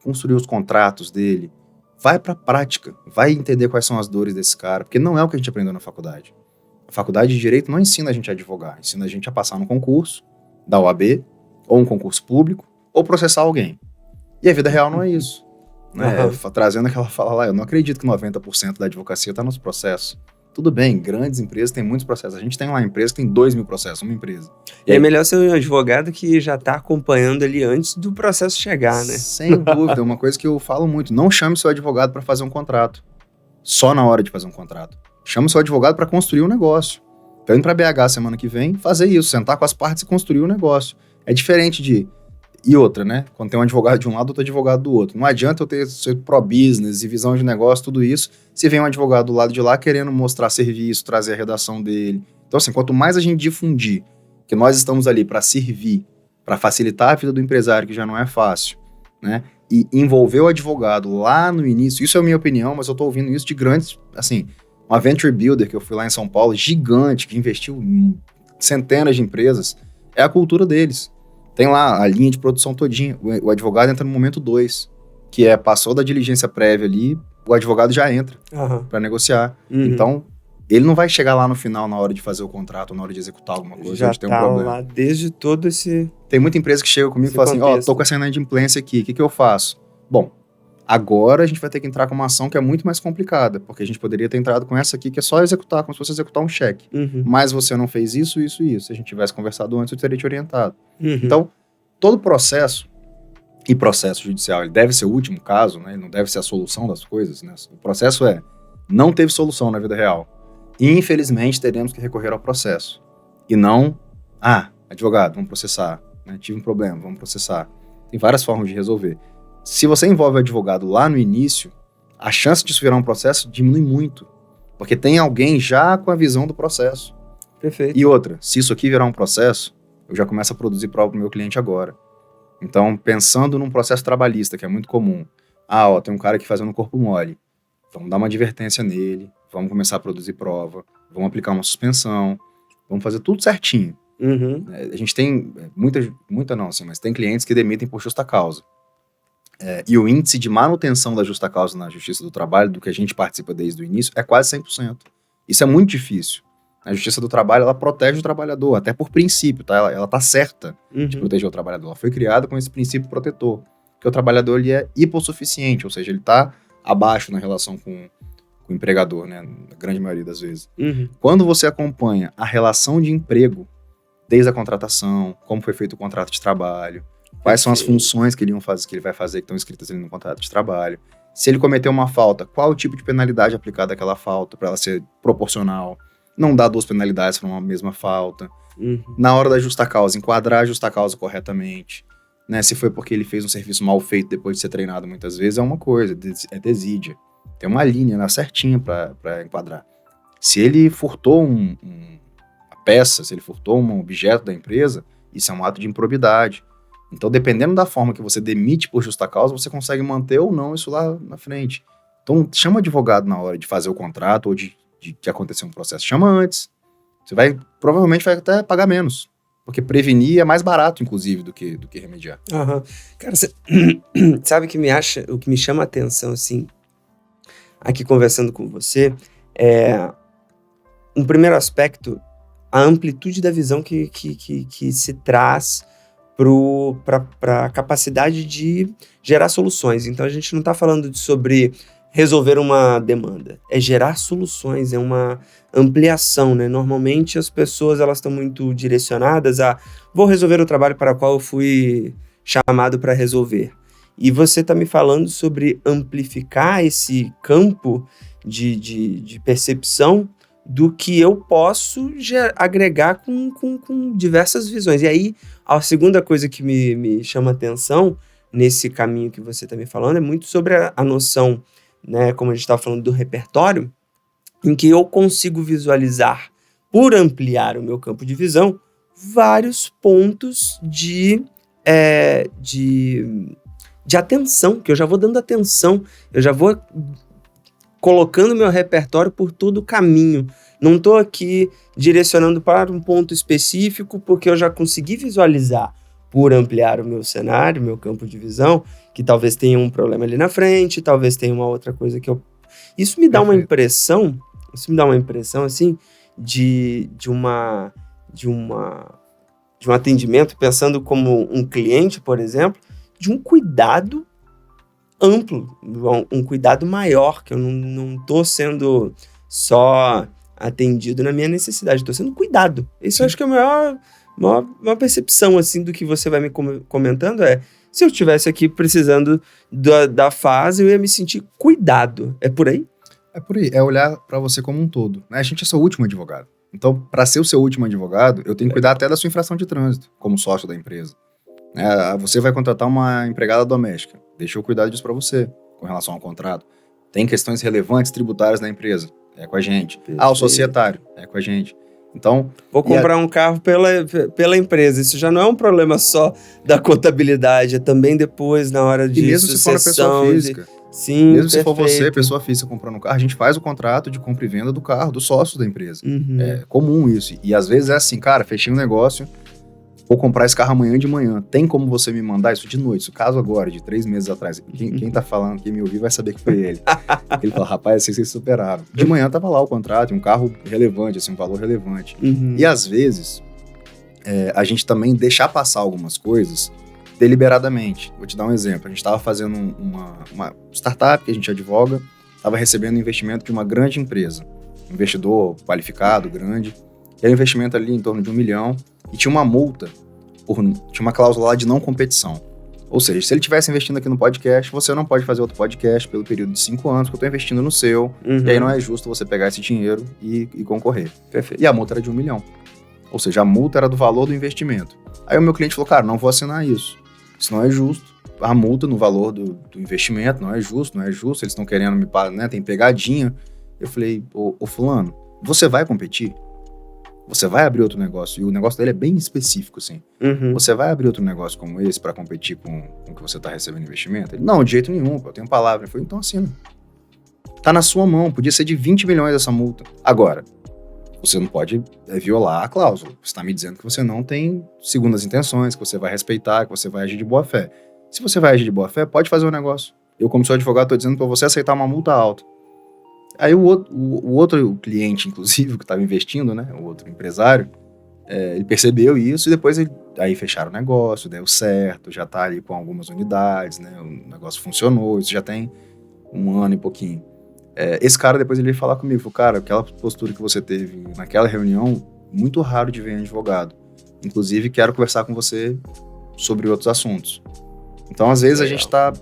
construir os contratos dele. Vai para a prática, vai entender quais são as dores desse cara, porque não é o que a gente aprendeu na faculdade. A faculdade de Direito não ensina a gente a advogar, ensina a gente a passar no concurso da OAB, ou um concurso público, ou processar alguém. E a vida real não é isso. Né? Trazendo aquela fala lá, eu não acredito que 90% da advocacia está nos processos. Tudo bem, grandes empresas têm muitos processos. A gente tem uma empresa que tem 2.000 processos, uma empresa. E é melhor ser um advogado que já está acompanhando ali antes do processo chegar, né? Sem dúvida, uma coisa que eu falo muito, não chame seu advogado para fazer um contrato, só na hora de fazer um contrato. Chame seu advogado para construir um negócio. Tô indo para BH semana que vem, fazer isso, sentar com as partes e construir um negócio. É diferente de... E outra, né? Quando tem um advogado de um lado, outro advogado do outro. Não adianta eu ter pro-business e visão de negócio, tudo isso, se vem um advogado do lado de lá querendo mostrar serviço, trazer a redação dele. Então, assim, quanto mais a gente difundir que nós estamos ali para servir, para facilitar a vida do empresário, que já não é fácil, né? E envolver o advogado lá no início, isso é a minha opinião, mas eu tô ouvindo isso de grandes, assim, uma venture builder que eu fui lá em São Paulo, gigante, que investiu em centenas de empresas, é a cultura deles. Tem lá a linha de produção todinha. O advogado entra no momento 2, que passou da diligência prévia ali, o advogado já entra para negociar. Então, ele não vai chegar lá no final, na hora de fazer o contrato, na hora de executar alguma coisa. Já tem um problema. Lá desde todo esse... Tem muita empresa que chega comigo e fala assim, tô com essa inadimplência aqui, o que eu faço? Bom, agora a gente vai ter que entrar com uma ação que é muito mais complicada, porque a gente poderia ter entrado com essa aqui, que é só executar, como se fosse executar um cheque. Mas você não fez isso, isso e isso. Se a gente tivesse conversado antes, eu teria te orientado. Então, todo processo, e processo judicial, ele deve ser o último caso, né? Ele não deve ser a solução das coisas, né? O processo não teve solução na vida real. E, infelizmente, teremos que recorrer ao processo. E não, advogado, vamos processar. Né? Tive um problema, vamos processar. Tem várias formas de resolver. Se você envolve o advogado lá no início, a chance de isso virar um processo diminui muito. Porque tem alguém já com a visão do processo. Perfeito. E outra, se isso aqui virar um processo, eu já começo a produzir prova para o meu cliente agora. Então, pensando num processo trabalhista, que é muito comum. Tem um cara aqui fazendo corpo mole. Vamos dar uma advertência nele, vamos começar a produzir prova, vamos aplicar uma suspensão, vamos fazer tudo certinho. A gente tem, muita não, assim, mas tem clientes que demitem por justa causa. E o índice de manutenção da justa causa na Justiça do Trabalho, do que a gente participa desde o início, é quase 100%. Isso é muito difícil. A Justiça do Trabalho, ela protege o trabalhador, até por princípio, tá? Ela tá certa de proteger o trabalhador. Ela foi criada com esse princípio protetor, que o trabalhador ele é hipossuficiente, ou seja, ele tá abaixo na relação com o empregador, né? Na grande maioria das vezes. Quando você acompanha a relação de emprego, desde a contratação, como foi feito o contrato de trabalho, quais são as funções que ele vai fazer que estão escritas ali no contrato de trabalho, se ele cometeu uma falta, qual o tipo de penalidade aplicada àquela falta para ela ser proporcional, não dar 2 penalidades para uma mesma falta. Na hora da justa causa, enquadrar a justa causa corretamente. Né? Se foi porque ele fez um serviço mal feito depois de ser treinado muitas vezes, é uma coisa, é desídia. Tem uma linha certinha para enquadrar. Se ele furtou uma peça, se ele furtou um objeto da empresa, isso é um ato de improbidade. Então, dependendo da forma que você demite por justa causa, você consegue manter ou não isso lá na frente. Então, chama o advogado na hora de fazer o contrato ou de que aconteceu um processo. Chama antes. Você provavelmente vai até pagar menos. Porque prevenir é mais barato, inclusive, do que remediar. Cara, você sabe o que me chama a atenção, assim, aqui conversando com você, um primeiro aspecto, a amplitude da visão que se traz para a capacidade de gerar soluções. Então, a gente não está falando sobre resolver uma demanda, é gerar soluções, é uma ampliação, né? Normalmente as pessoas elas estão muito direcionadas a vou resolver o trabalho para o qual eu fui chamado para resolver. E você está me falando sobre amplificar esse campo de percepção do que eu posso agregar com diversas visões. E aí, a segunda coisa que me chama atenção nesse caminho que você está me falando é muito sobre a noção né, como a gente estava falando do repertório, em que eu consigo visualizar, por ampliar o meu campo de visão, vários pontos de atenção, que eu já vou dando atenção, eu já vou colocando meu repertório por todo o caminho. Não estou aqui direcionando para um ponto específico, porque eu já consegui visualizar, por ampliar o meu cenário, meu campo de visão, que talvez tenha um problema ali na frente, talvez tenha uma outra coisa que eu... Isso me dá uma impressão, assim, de um atendimento, pensando como um cliente, por exemplo, de um cuidado amplo, um cuidado maior, que eu não estou sendo só atendido na minha necessidade, estou sendo cuidado. Isso eu acho que é a maior percepção assim, do que você vai me comentando se eu estivesse aqui precisando da fase, eu ia me sentir cuidado. É por aí? É por aí, é olhar para você como um todo, né? A gente é seu último advogado. Então, para ser o seu último advogado, eu tenho que cuidar até da sua infração de trânsito, como sócio da empresa. Você vai contratar uma empregada doméstica. Deixa eu cuidar disso para você, com relação ao contrato. Tem questões relevantes tributárias na empresa. É com a gente. Perfeito. O societário. É com a gente. Então... Vou comprar um carro pela empresa. Isso já não é um problema só da contabilidade. É também depois, na hora de mesmo sucessão. Se for uma pessoa física. Sim, mesmo se for você, pessoa física, comprando um carro, a gente faz o contrato de compra e venda do carro, dos sócios da empresa. Uhum. É comum isso. E às vezes é assim, cara, fechei um negócio, vou comprar esse carro amanhã de manhã. Tem como você me mandar isso de noite? Isso caso agora, de 3 meses atrás. Quem tá falando, quem me ouviu vai saber que foi ele. Ele fala, rapaz, vocês superaram. De manhã tava lá o contrato, um carro relevante, assim, um valor relevante. Uhum. E às vezes, a gente também deixar passar algumas coisas deliberadamente. Vou te dar um exemplo. A gente estava fazendo uma startup que a gente advoga, estava recebendo investimento de uma grande empresa. Um investidor qualificado, grande. E aí o investimento ali em torno de 1 milhão e tinha uma multa, tinha uma cláusula lá de não competição. Ou seja, se ele estivesse investindo aqui no podcast, você não pode fazer outro podcast pelo período de 5 anos, porque eu estou investindo no seu, e aí não é justo você pegar esse dinheiro e concorrer. Perfeito. E a multa era de 1 milhão. Ou seja, a multa era do valor do investimento. Aí o meu cliente falou, cara, não vou assinar isso. Isso não é justo. A multa no valor do investimento não é justo, eles estão querendo me pagar, né? Tem pegadinha. Eu falei, ô fulano, você vai competir? Você vai abrir outro negócio? E o negócio dele é bem específico, assim. Uhum. Você vai abrir outro negócio como esse para competir com o que você está recebendo investimento? Ele, não, de jeito nenhum, eu tenho palavra. Eu falei, então assina. Tá na sua mão, podia ser de 20 milhões essa multa. Agora, você não pode violar a cláusula. Você está me dizendo que você não tem segundas intenções, que você vai respeitar, que você vai agir de boa fé. Se você vai agir de boa fé, pode fazer o negócio. Eu, como seu advogado, estou dizendo para você aceitar uma multa alta. Aí o outro cliente, inclusive, que estava investindo, né, o outro empresário, ele percebeu isso e depois aí fecharam o negócio, deu certo, já está ali com algumas unidades, né, o negócio funcionou, isso já tem 1 ano e pouquinho. Esse cara depois ele veio falar comigo, falou, cara, aquela postura que você teve naquela reunião, muito raro de ver em advogado. Inclusive, quero conversar com você sobre outros assuntos. Então, às vezes, a gente tá...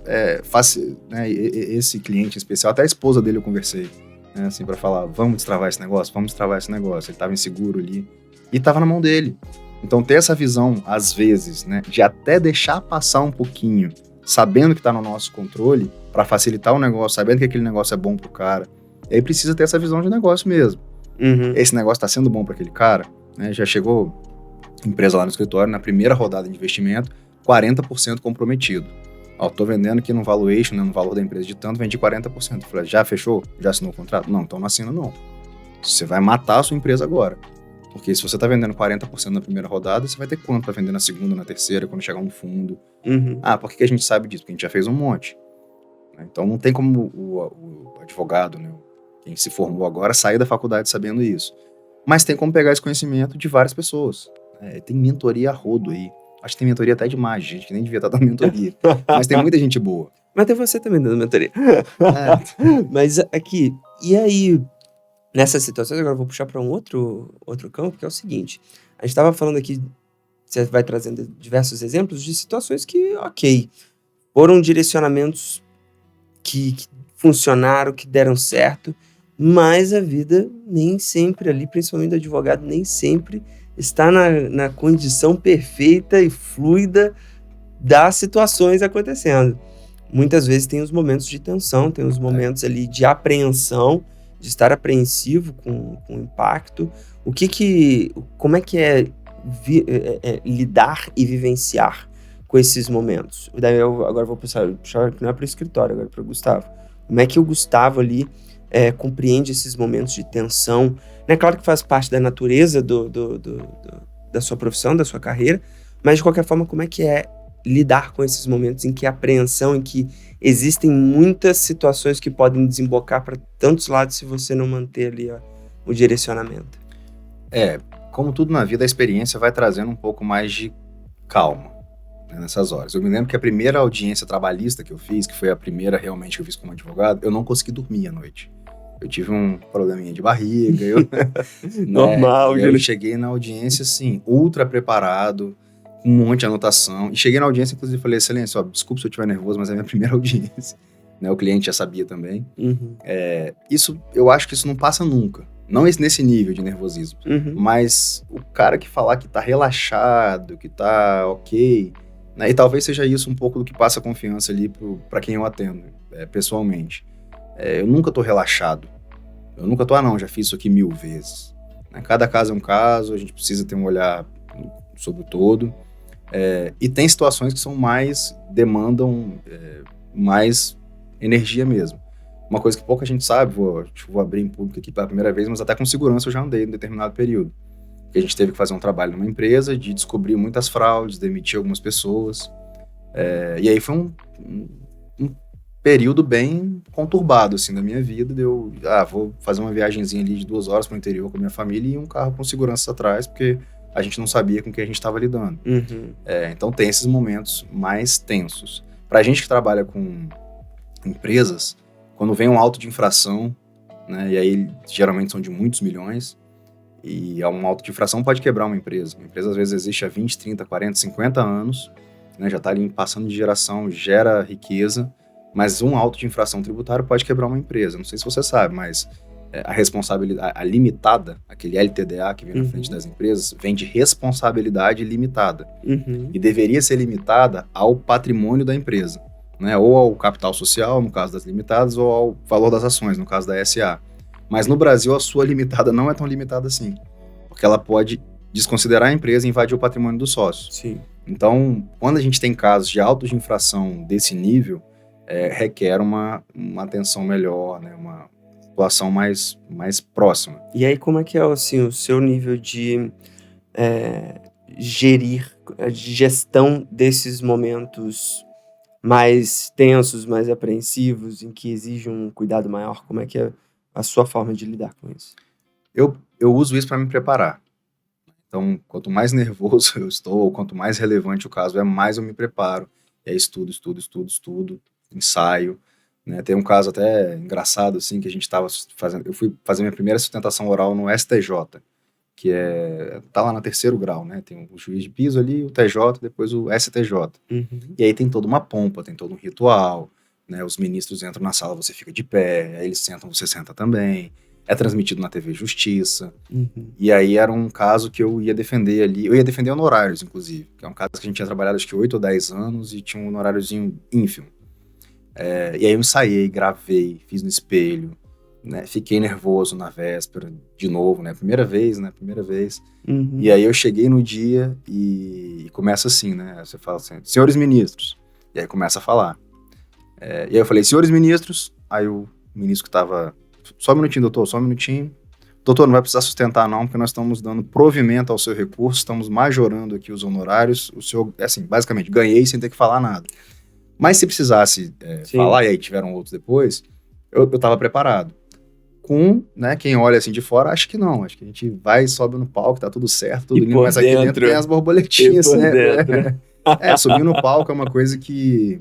né, esse cliente em especial, até a esposa dele eu conversei, né, assim, pra falar, vamos destravar esse negócio. Ele tava inseguro ali. E tava na mão dele. Então, ter essa visão, às vezes, né, de até deixar passar um pouquinho, sabendo que tá no nosso controle, para facilitar o negócio, sabendo que aquele negócio é bom pro cara. E aí precisa ter essa visão de negócio mesmo. Uhum. Esse negócio tá sendo bom para aquele cara, né? Já chegou empresa lá no escritório, na primeira rodada de investimento, 40% comprometido. Ó, tô vendendo aqui no valuation, né, no valor da empresa de tanto, vendi 40%. Eu falei, já fechou? Já assinou o contrato? Não, então não assina não. Você vai matar a sua empresa agora. Porque se você tá vendendo 40% na primeira rodada, você vai ter quanto para vender na segunda, na terceira, quando chegar no fundo? Uhum. Por que a gente sabe disso? Porque a gente já fez um monte. Então não tem como o advogado, né, quem se formou agora, sair da faculdade sabendo isso. Mas tem como pegar esse conhecimento de várias pessoas. Tem mentoria a rodo aí. Acho que tem mentoria até demais, gente, que nem devia estar dando mentoria. Mas tem muita gente boa. Mas tem você também dando mentoria. Mas aqui, e aí, nessas situações, agora eu vou puxar para um outro campo, que é o seguinte. A gente estava falando aqui, você vai trazendo diversos exemplos de situações que, ok, foram direcionamentos que funcionaram, que deram certo, mas a vida nem sempre ali, principalmente do advogado, nem sempre está na condição perfeita e fluida das situações acontecendo. muitas vezes tem os momentos de tensão, tem os momentos ali de apreensão, de estar apreensivo com o impacto. Como é que é lidar e vivenciar com esses momentos? Daí eu agora vou puxar não é para o escritório, agora para o Gustavo. Como é que o Gustavo ali compreende esses momentos de tensão? É claro que faz parte da natureza da sua profissão, da sua carreira, mas de qualquer forma, como é que é lidar com esses momentos em que a apreensão, em que existem muitas situações que podem desembocar para tantos lados se você não manter ali o direcionamento? Como tudo na vida, a experiência vai trazendo um pouco mais de calma, né, nessas horas. Eu me lembro que a primeira audiência trabalhista que eu fiz, que foi a primeira realmente que eu fiz como advogado, eu não consegui dormir à noite. Eu tive um probleminha de barriga, Normal. Né, eu cheguei na audiência, assim, ultra preparado, com um monte de anotação, e cheguei na audiência, inclusive, falei, excelência, desculpa se eu estiver nervoso, mas é a minha primeira audiência, né, o cliente já sabia também. Uhum. Eu acho que isso não passa nunca, não nesse nível de nervosismo, mas o cara que falar que tá relaxado, que tá ok, né, e talvez seja isso um pouco do que passa a confiança ali para quem eu atendo, pessoalmente. Eu nunca tô relaxado, já fiz isso aqui 1000 vezes, né? Cada caso é um caso, a gente precisa ter um olhar sobre o todo, e tem situações que demandam mais energia mesmo. Uma coisa que pouca gente sabe, vou abrir em público aqui pela primeira vez, mas até com segurança eu já andei em determinado período, que a gente teve que fazer um trabalho numa empresa de descobrir muitas fraudes, demitir algumas pessoas, e aí foi um período bem conturbado, assim, da minha vida, vou fazer uma viagenzinha ali de 2 horas para o interior com a minha família e um carro com segurança atrás, porque a gente não sabia com o que a gente estava lidando. Então tem esses momentos mais tensos. Pra gente que trabalha com empresas, quando vem um auto de infração, né, e aí geralmente são de muitos milhões, e um auto de infração pode quebrar uma empresa. Uma empresa às vezes existe há 20, 30, 40, 50 anos, né, já está ali passando de geração, gera riqueza, mas um auto de infração tributária pode quebrar uma empresa. Não sei se você sabe, mas a responsabilidade, a limitada, aquele LTDA que vem na frente das empresas, vem de responsabilidade limitada. E deveria ser limitada ao patrimônio da empresa, né? Ou ao capital social, no caso das limitadas, ou ao valor das ações, no caso da SA. Mas no Brasil, a sua limitada não é tão limitada assim, porque ela pode desconsiderar a empresa e invadir o patrimônio do sócio. Sim. Então, quando a gente tem casos de autos de infração desse nível, requer uma atenção melhor, né? Uma situação mais próxima. E aí, como é que é assim, o seu nível de gestão desses momentos mais tensos, mais apreensivos, em que exige um cuidado maior? Como é que é a sua forma de lidar com isso? Eu uso isso para me preparar. Então, quanto mais nervoso eu estou, ou quanto mais relevante o caso é, mais eu me preparo. E aí estudo, ensaio, né? Tem um caso até engraçado, assim, que a gente estava fazendo. Eu fui fazer minha primeira sustentação oral no STJ, que tá lá no 3º grau, né? Tem o juiz de piso ali, o TJ, depois o STJ. E aí tem toda uma pompa, tem todo um ritual, né? Os ministros entram na sala, você fica de pé, aí eles sentam, você senta também. É transmitido na TV Justiça. E aí era um caso que eu ia defender ali. Eu ia defender honorários, inclusive, que é um caso que a gente tinha trabalhado acho que 8 ou 10 anos e tinha um honoráriozinho ínfimo. E aí eu ensaiei, gravei, fiz no espelho, né? Fiquei nervoso na véspera, de novo, né? Primeira vez. E aí eu cheguei no dia e começa assim, né? Você fala assim, senhores ministros. E aí começa a falar. E aí eu falei, senhores ministros. Aí o ministro que estava... Só um minutinho, doutor, só um minutinho. Doutor, não vai precisar sustentar não, porque nós estamos dando provimento ao seu recurso, estamos majorando aqui os honorários. O senhor, assim, basicamente, ganhei sem ter que falar nada. Mas se precisasse falar, e aí tiveram outros depois, eu estava preparado. Né, quem olha assim de fora, acho que não. Acho que a gente vai, sobe no palco, tá tudo certo, tudo lindo, mas aqui dentro tem as borboletinhas, né? Subir no palco é uma coisa que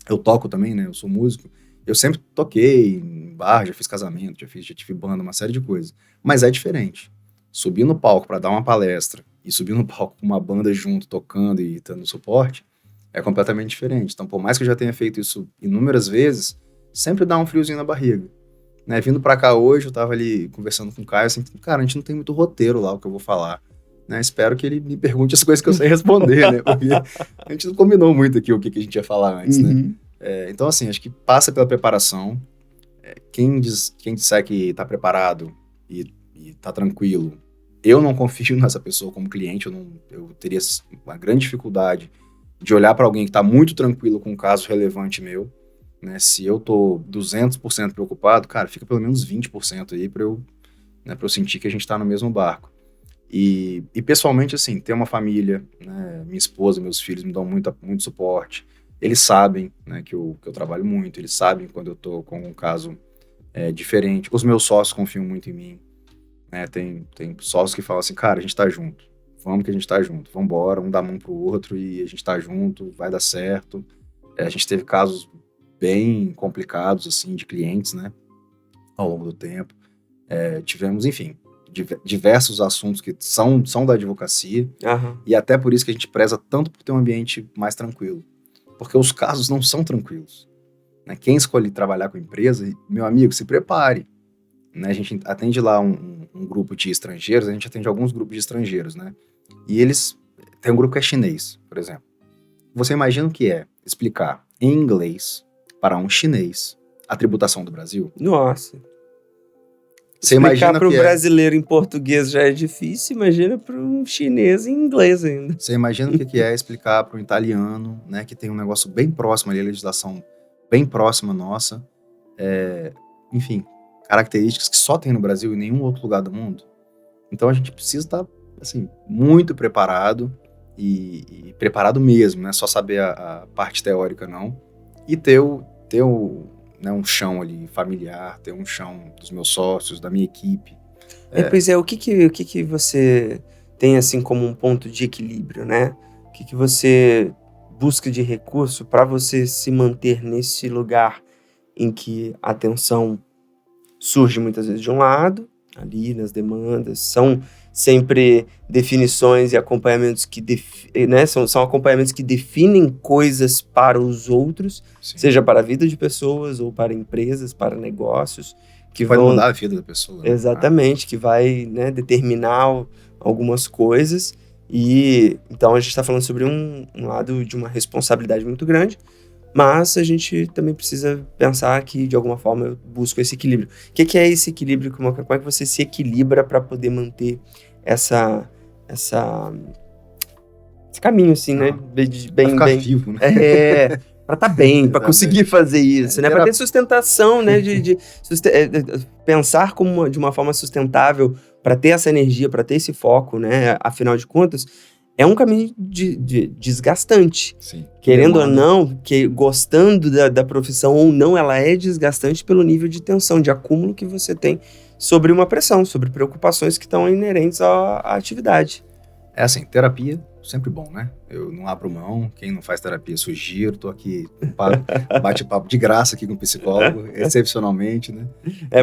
eu toco também, né? Eu sou músico. Eu sempre toquei em bar, já fiz casamento, já tive banda, uma série de coisas. Mas é diferente. Subir no palco para dar uma palestra e subir no palco com uma banda junto, tocando e dando suporte, é completamente diferente. Então, por mais que eu já tenha feito isso inúmeras vezes, sempre dá um friozinho na barriga. Né? Vindo para cá hoje, eu tava ali conversando com o Caio, assim, cara, a gente não tem muito roteiro lá, o que eu vou falar. Né? Espero que ele me pergunte as coisas que eu sei responder, né? Porque a gente não combinou muito aqui o que a gente ia falar antes, né? Então, assim, acho que passa pela preparação. Quem disser que está preparado e está tranquilo, eu não confio nessa pessoa como cliente, eu teria uma grande dificuldade de olhar para alguém que está muito tranquilo com um caso relevante meu, né? Se eu tô 200% preocupado, cara, fica pelo menos 20% aí para eu sentir que a gente está no mesmo barco. E pessoalmente, assim, ter uma família, né? Minha esposa, meus filhos me dão muito suporte. Eles sabem, né, que eu trabalho muito, eles sabem quando eu tô com um caso diferente. Os meus sócios confiam muito em mim, né? Tem sócios que falam assim, cara, a gente tá junto, vamos que a gente tá junto, vambora, um dá a mão pro outro e a gente tá junto, vai dar certo. A gente teve casos bem complicados, assim, de clientes, né, ao longo do tempo. Tivemos, enfim, diversos assuntos que são da advocacia, e até por isso que a gente preza tanto por ter um ambiente mais tranquilo, porque os casos não são tranquilos, né? Quem escolhe trabalhar com empresa, meu amigo, se prepare, né? A gente atende lá um grupo de estrangeiros, a gente atende alguns grupos de estrangeiros, né? E eles, tem um grupo que é chinês, por exemplo. Você imagina o que é explicar em inglês para um chinês a tributação do Brasil? Nossa. Você explicar para o brasileiro em português já é difícil, imagina para um chinês em inglês ainda. Você imagina o que é explicar para um italiano, né, que tem um negócio bem próximo ali, a legislação bem próxima nossa, enfim, características que só tem no Brasil e em nenhum outro lugar do mundo. Então a gente precisa estar, assim, muito preparado e preparado mesmo, não é só saber a parte teórica, não, e ter um chão ali familiar, ter um chão dos meus sócios, da minha equipe. Pois é, o que você tem assim como um ponto de equilíbrio, né? O que você busca de recurso para você se manter nesse lugar em que a tensão surge muitas vezes de um lado, ali nas demandas, são sempre definições e acompanhamentos que né, são acompanhamentos que definem coisas para os outros, sim, seja para a vida de pessoas ou para empresas, para negócios. Que vai mudar a vida da pessoa. Né? Exatamente, que vai, né, determinar algumas coisas. E então a gente está falando sobre um lado de uma responsabilidade muito grande, mas a gente também precisa pensar que, de alguma forma, eu busco esse equilíbrio. O que é esse equilíbrio? Como é que você se equilibra para poder manter esse caminho, assim, né? Bem vivo, né? Para estar bem, para conseguir fazer isso, né? Para ter sustentação, né? Pensar de uma forma sustentável, para ter essa energia, para ter esse foco, né? Afinal de contas, é um caminho desgastante. Sim. Querendo ou não, gostando da profissão ou não, ela é desgastante pelo nível de tensão, de acúmulo que você tem sobre uma pressão, sobre preocupações que estão inerentes à atividade. É assim, terapia, sempre bom, né? Eu não abro mão, quem não faz terapia, sugiro, tô aqui, bate-papo de graça aqui com o psicólogo, excepcionalmente, né?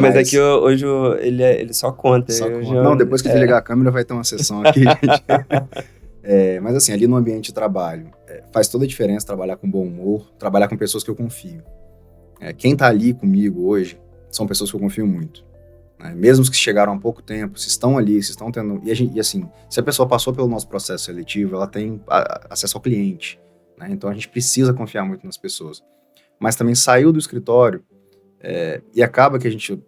Mas aqui hoje ele só conta. Não, depois que desligar a câmera vai ter uma sessão aqui, gente. Mas assim, ali no ambiente de trabalho, faz toda a diferença trabalhar com bom humor, trabalhar com pessoas que eu confio. Quem tá ali comigo hoje são pessoas que eu confio muito. Mesmo os que chegaram há pouco tempo, se estão ali, se estão tendo... E assim, se a pessoa passou pelo nosso processo seletivo, ela tem acesso ao cliente, né? Então a gente precisa confiar muito nas pessoas. Mas também saiu do escritório e acaba que o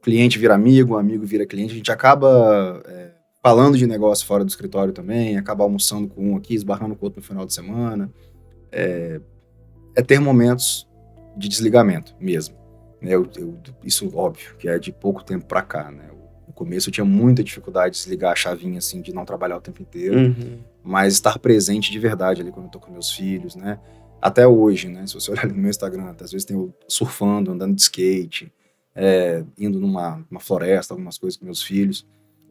cliente vira amigo, o amigo vira cliente, a gente acaba falando de negócio fora do escritório também, acaba almoçando com um aqui, esbarrando com o outro no final de semana. Ter momentos de desligamento mesmo. Isso, óbvio, que é de pouco tempo pra cá, né? No começo eu tinha muita dificuldade de desligar a chavinha, assim, de não trabalhar o tempo inteiro, mas estar presente de verdade ali quando eu tô com meus filhos, né? Até hoje, né? Se você olhar no meu Instagram, às vezes tem eu surfando, andando de skate, indo numa floresta, algumas coisas com meus filhos,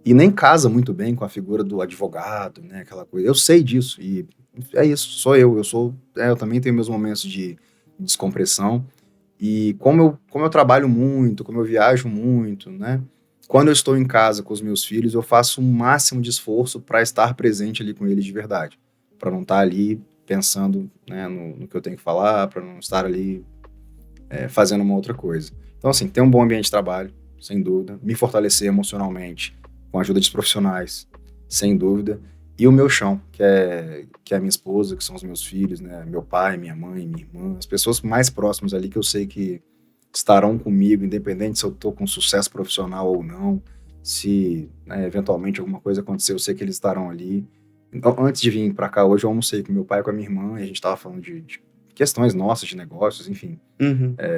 e nem casa muito bem com a figura do advogado, né? Aquela coisa. Eu sei disso, e é isso, sou eu. Eu também tenho meus momentos de descompressão. E como eu trabalho muito, como eu viajo muito, né? Quando eu estou em casa com os meus filhos, eu faço o máximo de esforço para estar presente ali com eles de verdade. Para não estar ali pensando, né, no que eu tenho que falar, para não estar ali fazendo uma outra coisa. Então, assim, ter um bom ambiente de trabalho, sem dúvida. Me fortalecer emocionalmente, com a ajuda de profissionais, sem dúvida. E o meu chão, que é a minha esposa, que são os meus filhos, né? Meu pai, minha mãe, minha irmã, as pessoas mais próximas ali que eu sei que estarão comigo, independente se eu estou com sucesso profissional ou não, se, né, eventualmente alguma coisa acontecer, eu sei que eles estarão ali. Então, antes de vir para cá hoje, eu almocei com meu pai e com a minha irmã, e a gente estava falando de questões nossas, de negócios, enfim,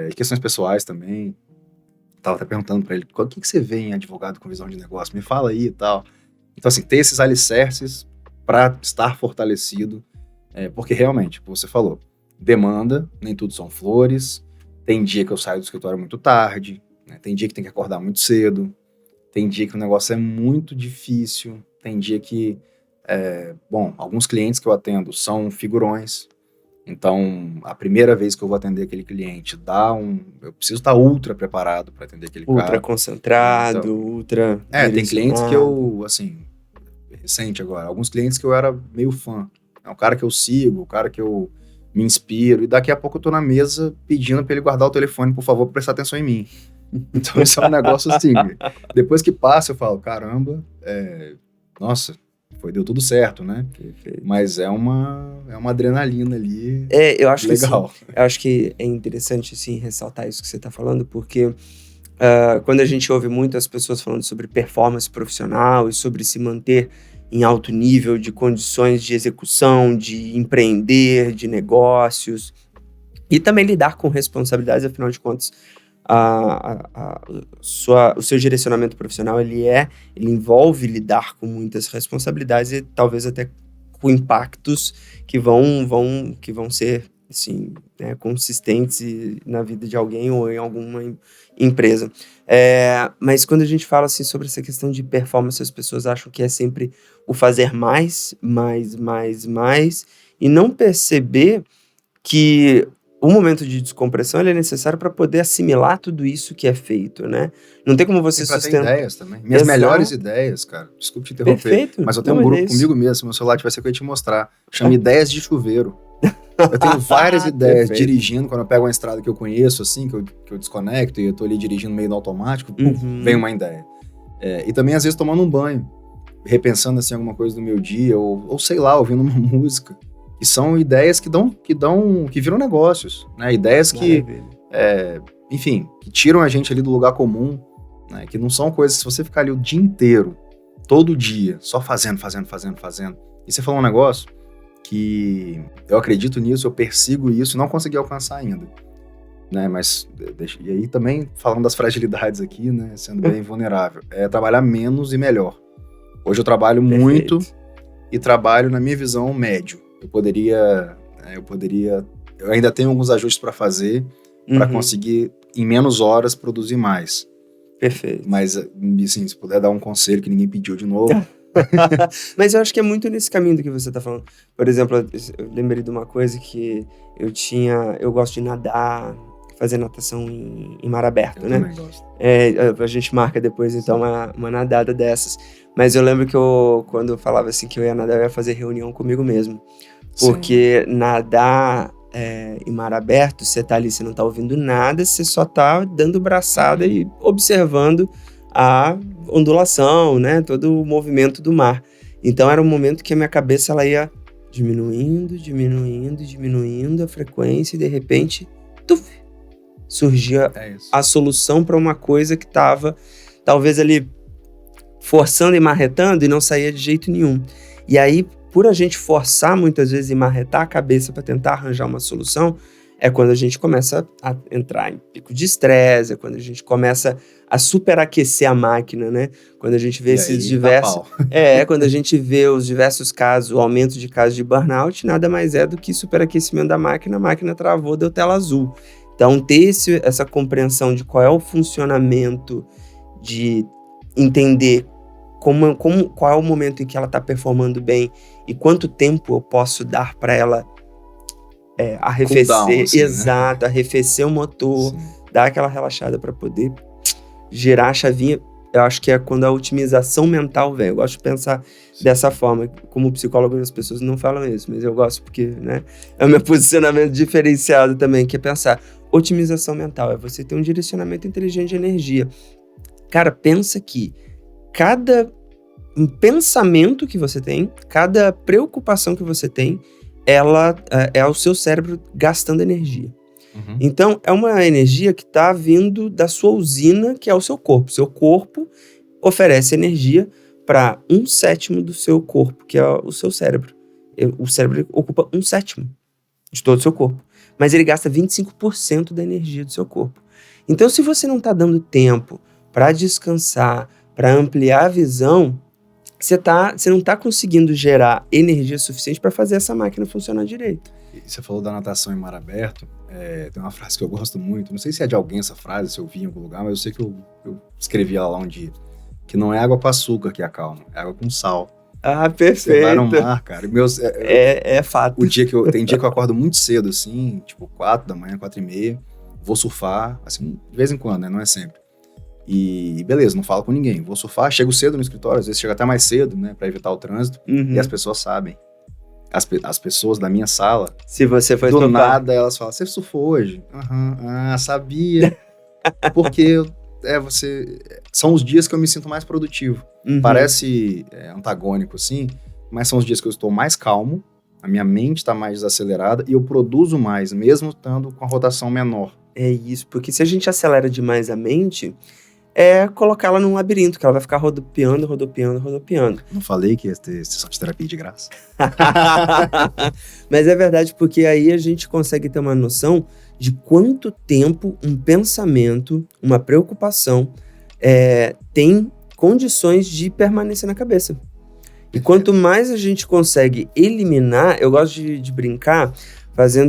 de questões pessoais também. Tava até perguntando para ele, o que você vê em advogado com visão de negócio? Me fala aí e tal. Então, assim, ter esses alicerces para estar fortalecido, porque realmente, como você falou, demanda, nem tudo são flores, tem dia que eu saio do escritório muito tarde, né? Tem dia que tem que acordar muito cedo, tem dia que o negócio é muito difícil, tem dia que, alguns clientes que eu atendo são figurões, então a primeira vez que eu vou atender aquele cliente, eu preciso estar ultra preparado para atender aquele cara. Ultra concentrado, então, ultra tem clientes que eu, assim, recente agora, alguns clientes que eu era meio fã, é um cara que eu sigo, o cara que eu me inspiro, e daqui a pouco eu tô na mesa pedindo para ele guardar o telefone, por favor, pra prestar atenção em mim. Então isso é um negócio assim, depois que passa eu falo, caramba, nossa, deu tudo certo, né? Perfeito. Mas é uma adrenalina ali eu acho legal. Que, assim, eu acho que é interessante, assim, ressaltar isso que você tá falando, porque quando a gente ouve muito as pessoas falando sobre performance profissional e sobre se manter em alto nível de condições de execução, de empreender, de negócios, e também lidar com responsabilidades, afinal de contas, o seu direcionamento profissional, ele envolve lidar com muitas responsabilidades e talvez até com impactos que vão ser, assim, né, consistentes na vida de alguém ou em alguma empresa. Mas quando a gente fala assim, sobre essa questão de performance, as pessoas acham que é sempre o fazer mais, e não perceber que o momento de descompressão ele é necessário para poder assimilar tudo isso que é feito, né? Não tem como você sustentar... ter ideias também. Minhas melhores ideias, cara. Desculpe te interromper. Perfeito. Mas eu tenho um grupo comigo mesmo. Se meu celular tivesse aqui, eu ia te mostrar. Chama Ideias de Chuveiro. Eu tenho várias ideias dirigindo, quando eu pego uma estrada que eu conheço, assim, que eu desconecto e eu tô ali dirigindo meio no automático, vem uma ideia. E também, às vezes, tomando um banho, repensando, assim, alguma coisa do meu dia, ou sei lá, ouvindo uma música. E são ideias que viram negócios, né? Ideias que, enfim, que tiram a gente ali do lugar comum, né? Que não são coisas, se você ficar ali o dia inteiro, todo dia, só fazendo. E você falou um negócio que eu acredito nisso, eu persigo isso, não consegui alcançar ainda, né? Mas, e aí também, falando das fragilidades aqui, né? Sendo bem vulnerável, trabalhar menos e melhor. Hoje eu trabalho muito e trabalho, na minha visão, médio. Eu ainda tenho alguns ajustes para fazer, para conseguir, em menos horas, produzir mais. Perfeito. Mas, assim, se puder dar um conselho que ninguém pediu de novo. Mas eu acho que é muito nesse caminho do que você tá falando. Por exemplo, eu lembrei de uma coisa que eu gosto de nadar, fazer natação em mar aberto, eu né? Também gosto. A gente marca depois, então, uma nadada dessas. Mas eu lembro que quando eu falava assim que eu ia nadar, eu ia fazer reunião comigo mesmo. Porque nadar em mar aberto, você tá ali, você não tá ouvindo nada, você só tá dando braçada e observando a ondulação, né? Todo o movimento do mar. Então era um momento que a minha cabeça ela ia diminuindo a frequência e de repente, surgia a solução para uma coisa que estava talvez ali forçando e marretando e não saía de jeito nenhum. E aí, por a gente forçar muitas vezes e marretar a cabeça para tentar arranjar uma solução, é quando a gente começa a entrar em pico de estresse, é quando a gente começa a superaquecer a máquina, né? Quando a gente vê esses diversos... quando a gente vê os diversos casos, o aumento de casos de burnout, nada mais é do que superaquecimento da máquina, a máquina travou, deu tela azul. Então, ter essa compreensão de qual é o funcionamento, de entender qual é o momento em que ela está performando bem e quanto tempo eu posso dar para ela arrefecer, down, assim, exato, né? Arrefecer o motor, dar aquela relaxada para poder girar a chavinha. Eu acho que é quando a otimização mental vem. Eu gosto de pensar dessa forma. Como psicólogo, as pessoas não falam isso, mas eu gosto porque, né, é o meu posicionamento diferenciado também, que é pensar. Otimização mental é você ter um direcionamento inteligente de energia. Cara, pensa que cada um pensamento que você tem, cada preocupação que você tem, ela é o seu cérebro gastando energia. Então, é uma energia que está vindo da sua usina, que é o seu corpo. Seu corpo oferece energia para 1/7 do seu corpo, que é o seu cérebro. O cérebro ocupa 1/7 de todo o seu corpo. Mas ele gasta 25% da energia do seu corpo. Então, se você não está dando tempo para descansar, para ampliar a visão, você não está conseguindo gerar energia suficiente para fazer essa máquina funcionar direito. Você falou da natação em mar aberto, tem uma frase que eu gosto muito, não sei se é de alguém essa frase, se eu vi em algum lugar, mas eu sei que eu escrevi ela lá um dia, que não é água com açúcar que acalma, é água com sal. Ah, perfeito. Você vai no mar, cara. É fato. Tem dia que eu acordo muito cedo, assim, tipo 4 da manhã, 4:30, vou surfar, assim, de vez em quando, né? Não é sempre. E beleza, não falo com ninguém. Vou surfar, chego cedo no escritório, às vezes chego até mais cedo, né? Pra evitar o trânsito. E as pessoas sabem. As pessoas da minha sala, se você foi do surfar, nada, elas falam, você surfou hoje? Sabia. Porque são os dias que eu me sinto mais produtivo. Parece antagônico, assim, mas são os dias que eu estou mais calmo, a minha mente está mais desacelerada e eu produzo mais, mesmo estando com a rotação menor. É isso, porque se a gente acelera demais a mente, é colocá-la num labirinto, que ela vai ficar rodopiando. Não falei que ia ter sessão de terapia de graça? Mas é verdade, porque aí a gente consegue ter uma noção de quanto tempo um pensamento, uma preocupação, tem condições de permanecer na cabeça. E quanto mais a gente consegue eliminar, eu gosto de brincar,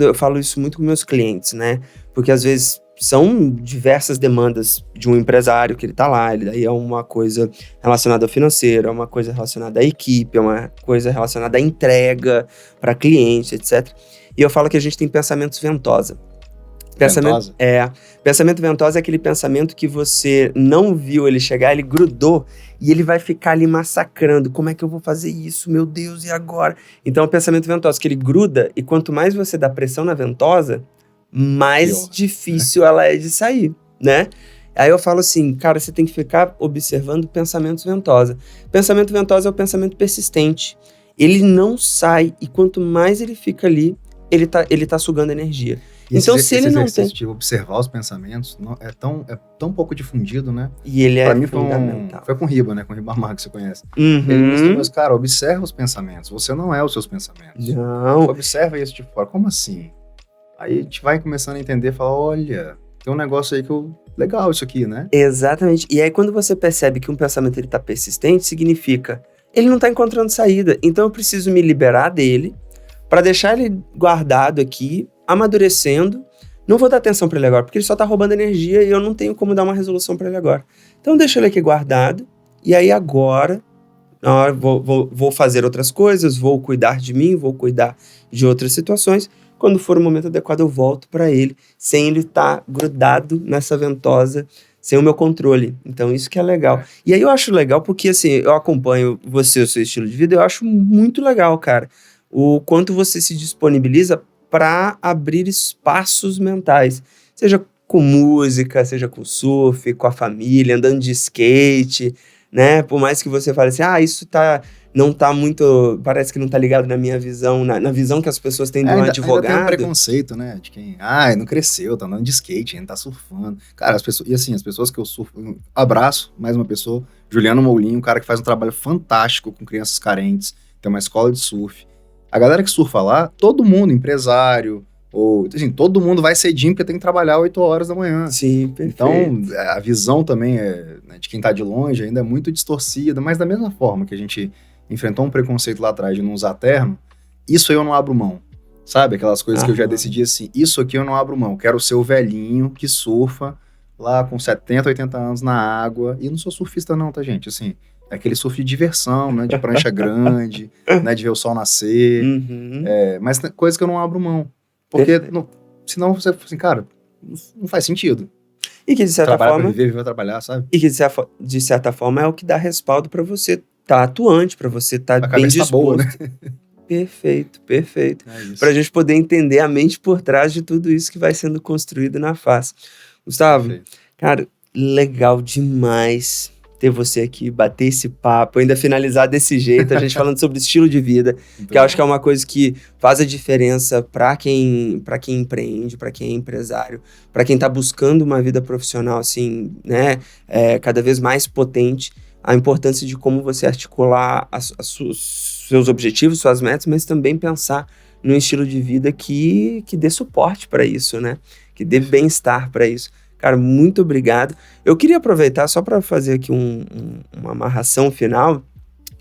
eu falo isso muito com meus clientes, né? Porque às vezes são diversas demandas de um empresário que ele tá lá, daí é uma coisa relacionada ao financeiro, é uma coisa relacionada à equipe, é uma coisa relacionada à entrega para cliente, etc. E eu falo que a gente tem pensamentos ventosa. Pensamento ventosa é aquele pensamento que você não viu ele chegar, ele grudou e ele vai ficar ali massacrando. Como é que eu vou fazer isso? Meu Deus, e agora? Então, é o pensamento ventosa, que ele gruda e quanto mais você dá pressão na ventosa, mais difícil ela é de sair, né? Aí eu falo assim, cara, você tem que ficar observando pensamentos ventosa. Pensamento ventosa é o pensamento persistente. Ele não sai e quanto mais ele fica ali, ele tá sugando energia. Então, se ele não tem... de observar os pensamentos é tão pouco difundido, né? E ele pra mim fundamental. Foi com o Riba, né? Com o Ribamar, que você conhece. Ele me disse, mas, cara, observa os pensamentos. Você não é os seus pensamentos. Não. Observa isso de fora. Como assim? Aí a gente vai começando a entender e fala, olha, tem um negócio aí legal isso aqui, né? Exatamente. E aí, quando você percebe que um pensamento ele tá persistente, significa ele não tá encontrando saída. Então, eu preciso me liberar dele para deixar ele guardado aqui, amadurecendo. Não vou dar atenção para ele agora, porque ele só tá roubando energia e eu não tenho como dar uma resolução para ele agora. Então, deixa ele aqui guardado. E aí, agora, vou fazer outras coisas, vou cuidar de mim, vou cuidar de outras situações. Quando for o momento adequado, eu volto para ele, sem ele estar grudado nessa ventosa, sem o meu controle. Então, isso que é legal. E aí, eu acho legal porque, assim, eu acompanho você, o seu estilo de vida, eu acho muito legal, cara, o quanto você se disponibiliza para abrir espaços mentais. Seja com música, seja com surf, com a família, andando de skate, né? Por mais que você fale assim, isso não tá muito, parece que não tá ligado na minha visão, na visão que as pessoas têm de um advogado. Ainda tem um preconceito, né, de quem, não cresceu, tá andando de skate, ainda tá surfando. Cara, as pessoas que eu surfo, abraço mais uma pessoa, Juliano Moulinho, um cara que faz um trabalho fantástico com crianças carentes, tem uma escola de surf. A galera que surfa lá, todo mundo, empresário, ou, assim, todo mundo vai cedinho porque tem que trabalhar 8 horas da manhã. Sim, perfeito. Então, a visão também né, de quem tá de longe ainda é muito distorcida, mas da mesma forma que a gente enfrentou um preconceito lá atrás de não usar terno, isso aí eu não abro mão, sabe? Aquelas coisas que eu já decidi assim, isso aqui eu não abro mão, quero ser o velhinho que surfa lá com 70, 80 anos na água, e não sou surfista não, tá, gente? Assim, é aquele surf de diversão, né? De prancha grande, né? De ver o sol nascer, mas tem coisas que eu não abro mão, porque senão você, assim, cara, não faz sentido. E que de certa forma... Pra viver, trabalhar, sabe? E que de certa forma é o que dá respaldo para você tá atuante, para você tá bem disposto. Tá boa, né? Perfeito. Pra gente poder entender a mente por trás de tudo isso que vai sendo construído na face. Gustavo, cara, legal demais ter você aqui, bater esse papo, ainda finalizar desse jeito, a gente falando sobre estilo de vida, que eu acho que é uma coisa que faz a diferença para quem empreende, para quem é empresário, para quem está buscando uma vida profissional assim, né, cada vez mais potente, a importância de como você articular seus objetivos, suas metas, mas também pensar num estilo de vida que dê suporte para isso, né, que dê bem-estar para isso. Cara, muito obrigado. Eu queria aproveitar só para fazer aqui uma amarração final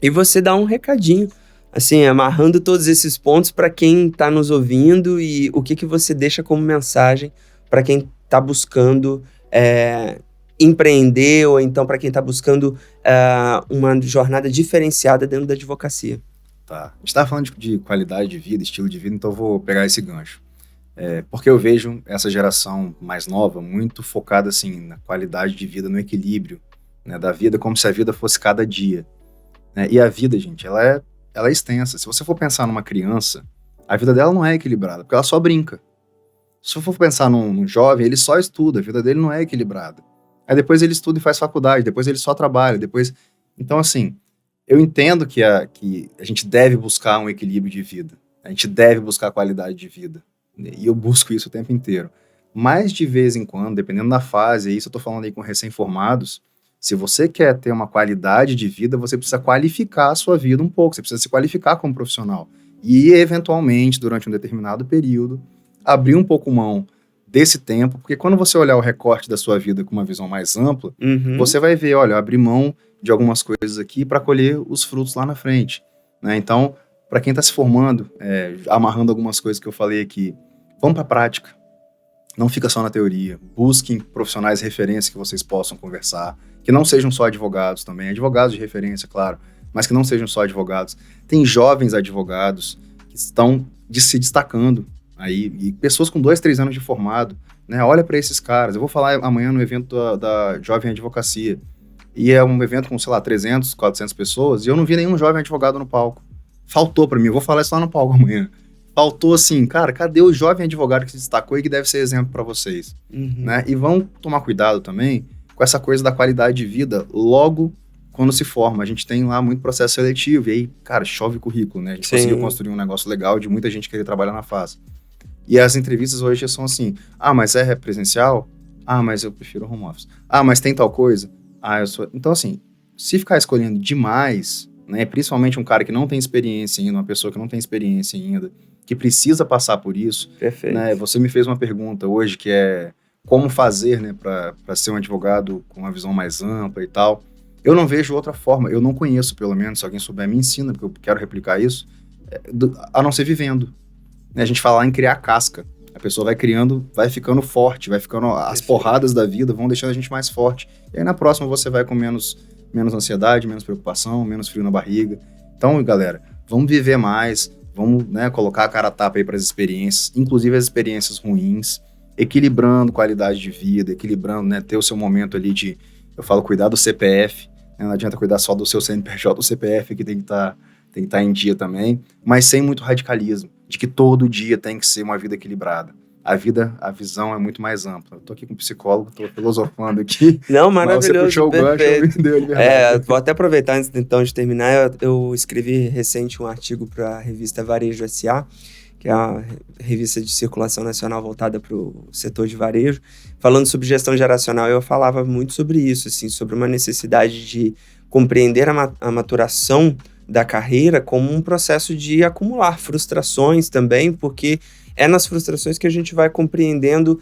e você dar um recadinho, assim, amarrando todos esses pontos para quem está nos ouvindo e o que você deixa como mensagem para quem está buscando empreender ou então para quem está buscando uma jornada diferenciada dentro da advocacia. Tá. A gente estava falando de qualidade de vida, estilo de vida, então eu vou pegar esse gancho. Porque eu vejo essa geração mais nova muito focada assim, na qualidade de vida, no equilíbrio, né, da vida, como se a vida fosse cada dia. Né? E a vida, gente, ela é extensa. Se você for pensar numa criança, a vida dela não é equilibrada, porque ela só brinca. Se você for pensar num jovem, ele só estuda, a vida dele não é equilibrada. Aí depois ele estuda e faz faculdade, depois ele só trabalha, depois... Então, assim, eu entendo que a gente deve buscar um equilíbrio de vida, a gente deve buscar qualidade de vida. E eu busco isso o tempo inteiro. Mas, de vez em quando, dependendo da fase, isso eu tô falando aí com recém-formados, se você quer ter uma qualidade de vida, você precisa qualificar a sua vida um pouco, você precisa se qualificar como profissional. E, eventualmente, durante um determinado período, abrir um pouco mão desse tempo, porque quando você olhar o recorte da sua vida com uma visão mais ampla, você vai ver, olha, eu abri mão de algumas coisas aqui para colher os frutos lá na frente. Né? Então, para quem está se formando, amarrando algumas coisas que eu falei aqui, vamos para a prática. Não fica só na teoria. Busquem profissionais de referência que vocês possam conversar, que não sejam só advogados também, advogados de referência, claro, mas que não sejam só advogados. Tem jovens advogados que estão se destacando aí, e pessoas com 2, 3 anos de formado, né? Olha para esses caras. Eu vou falar amanhã no evento da Jovem Advocacia, e é um evento com, sei lá, 300, 400 pessoas, e eu não vi nenhum jovem advogado no palco. Faltou para mim, eu vou falar isso lá no palco amanhã. Faltou assim, cara, cadê o jovem advogado que se destacou e que deve ser exemplo para vocês? Né? E vão tomar cuidado também com essa coisa da qualidade de vida logo quando se forma. A gente tem lá muito processo seletivo, e aí, cara, chove currículo, né? A gente conseguiu construir um negócio legal de muita gente querer trabalhar na FAS. E as entrevistas hoje são assim, mas é presencial? Mas eu prefiro home office. Mas tem tal coisa? Eu sou... Então, assim, se ficar escolhendo demais, né, principalmente um cara que não tem experiência ainda, uma pessoa que não tem experiência ainda, que precisa passar por isso. Perfeito. Né, você me fez uma pergunta hoje que é como fazer, né, para ser um advogado com uma visão mais ampla e tal. Eu não vejo outra forma, eu não conheço, pelo menos, se alguém souber me ensina, porque eu quero replicar isso, a não ser vivendo. Né, a gente fala em criar casca. A pessoa vai criando, vai ficando forte, vai ficando... As porradas da vida vão deixando a gente mais forte. E aí na próxima você vai com menos ansiedade, menos preocupação, menos frio na barriga. Então, galera, vamos viver mais, vamos, né, colocar a cara a tapa aí para as experiências, inclusive as experiências ruins, equilibrando qualidade de vida, equilibrando, né, ter o seu momento ali de, eu falo, cuidar do CPF, né, não adianta cuidar só do seu CNPJ, do CPF que tem que estar em dia também, mas sem muito radicalismo, de que todo dia tem que ser uma vida equilibrada. A visão é muito mais ampla. Eu tô aqui com um psicólogo, tô filosofando aqui. Não, maravilhoso, você puxou perfeito. O gancho, me deu a liberdade. Vou até aproveitar antes então de terminar, eu escrevi recente um artigo para a revista Varejo S.A., que é a revista de circulação nacional voltada para o setor de varejo, falando sobre gestão geracional. Eu falava muito sobre isso, assim, sobre uma necessidade de compreender a maturação da carreira como um processo de acumular frustrações também, porque é nas frustrações que a gente vai compreendendo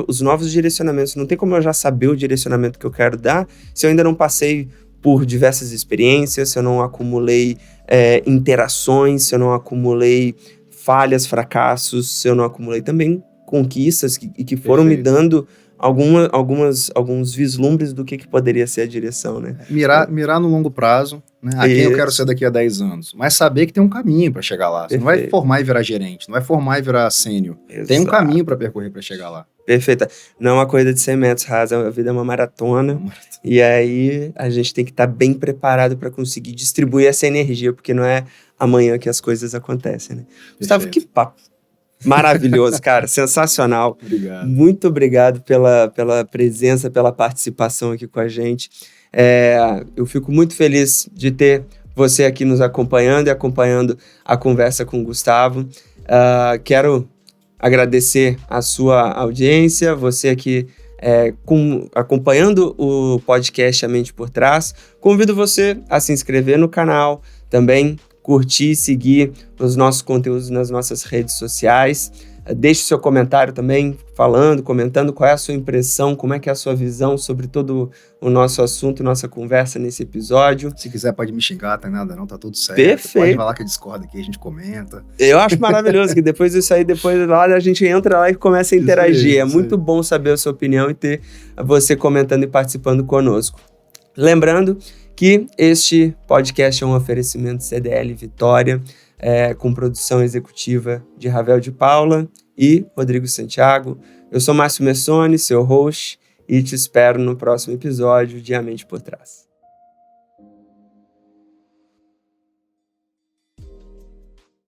os novos direcionamentos. Não tem como eu já saber o direcionamento que eu quero dar se eu ainda não passei por diversas experiências, se eu não acumulei interações, se eu não acumulei falhas, fracassos, se eu não acumulei também conquistas que foram me dando alguns vislumbres do que poderia ser a direção, né? Mirar no longo prazo, né? Quem eu quero ser daqui a 10 anos. Mas saber que tem um caminho para chegar lá. Você não vai formar e virar gerente, não vai formar e virar sênior. Tem um caminho para percorrer para chegar lá. Perfeita. Não é uma corrida de 100 metros rasa, a vida é uma maratona. E aí a gente tem que estar bem preparado para conseguir distribuir essa energia, porque não é amanhã que as coisas acontecem, né? Gustavo, que papo maravilhoso, cara, sensacional. Obrigado. Muito obrigado pela presença, pela participação aqui com a gente. Eu fico muito feliz de ter você aqui nos acompanhando e acompanhando a conversa com o Gustavo. Quero agradecer a sua audiência, você aqui acompanhando o podcast A Mente por Trás. Convido você a se inscrever no canal, também curtir e seguir os nossos conteúdos nas nossas redes sociais. Deixe o seu comentário também, comentando qual é a sua impressão, como é que é a sua visão sobre todo o nosso assunto, nossa conversa nesse episódio. Se quiser pode me xingar, tem nada não, tá tudo certo. Perfeito. Pode falar que eu discordo aqui, a gente comenta. Eu acho maravilhoso que depois disso aí, depois lá a gente entra lá e começa a interagir. É muito bom saber a sua opinião e ter você comentando e participando conosco. Lembrando que este podcast é um oferecimento CDL Vitória, com produção executiva de Ravel de Paula e Rodrigo Santiago. Eu sou Márcio Messoni, seu host, e te espero no próximo episódio de A Mente por Trás.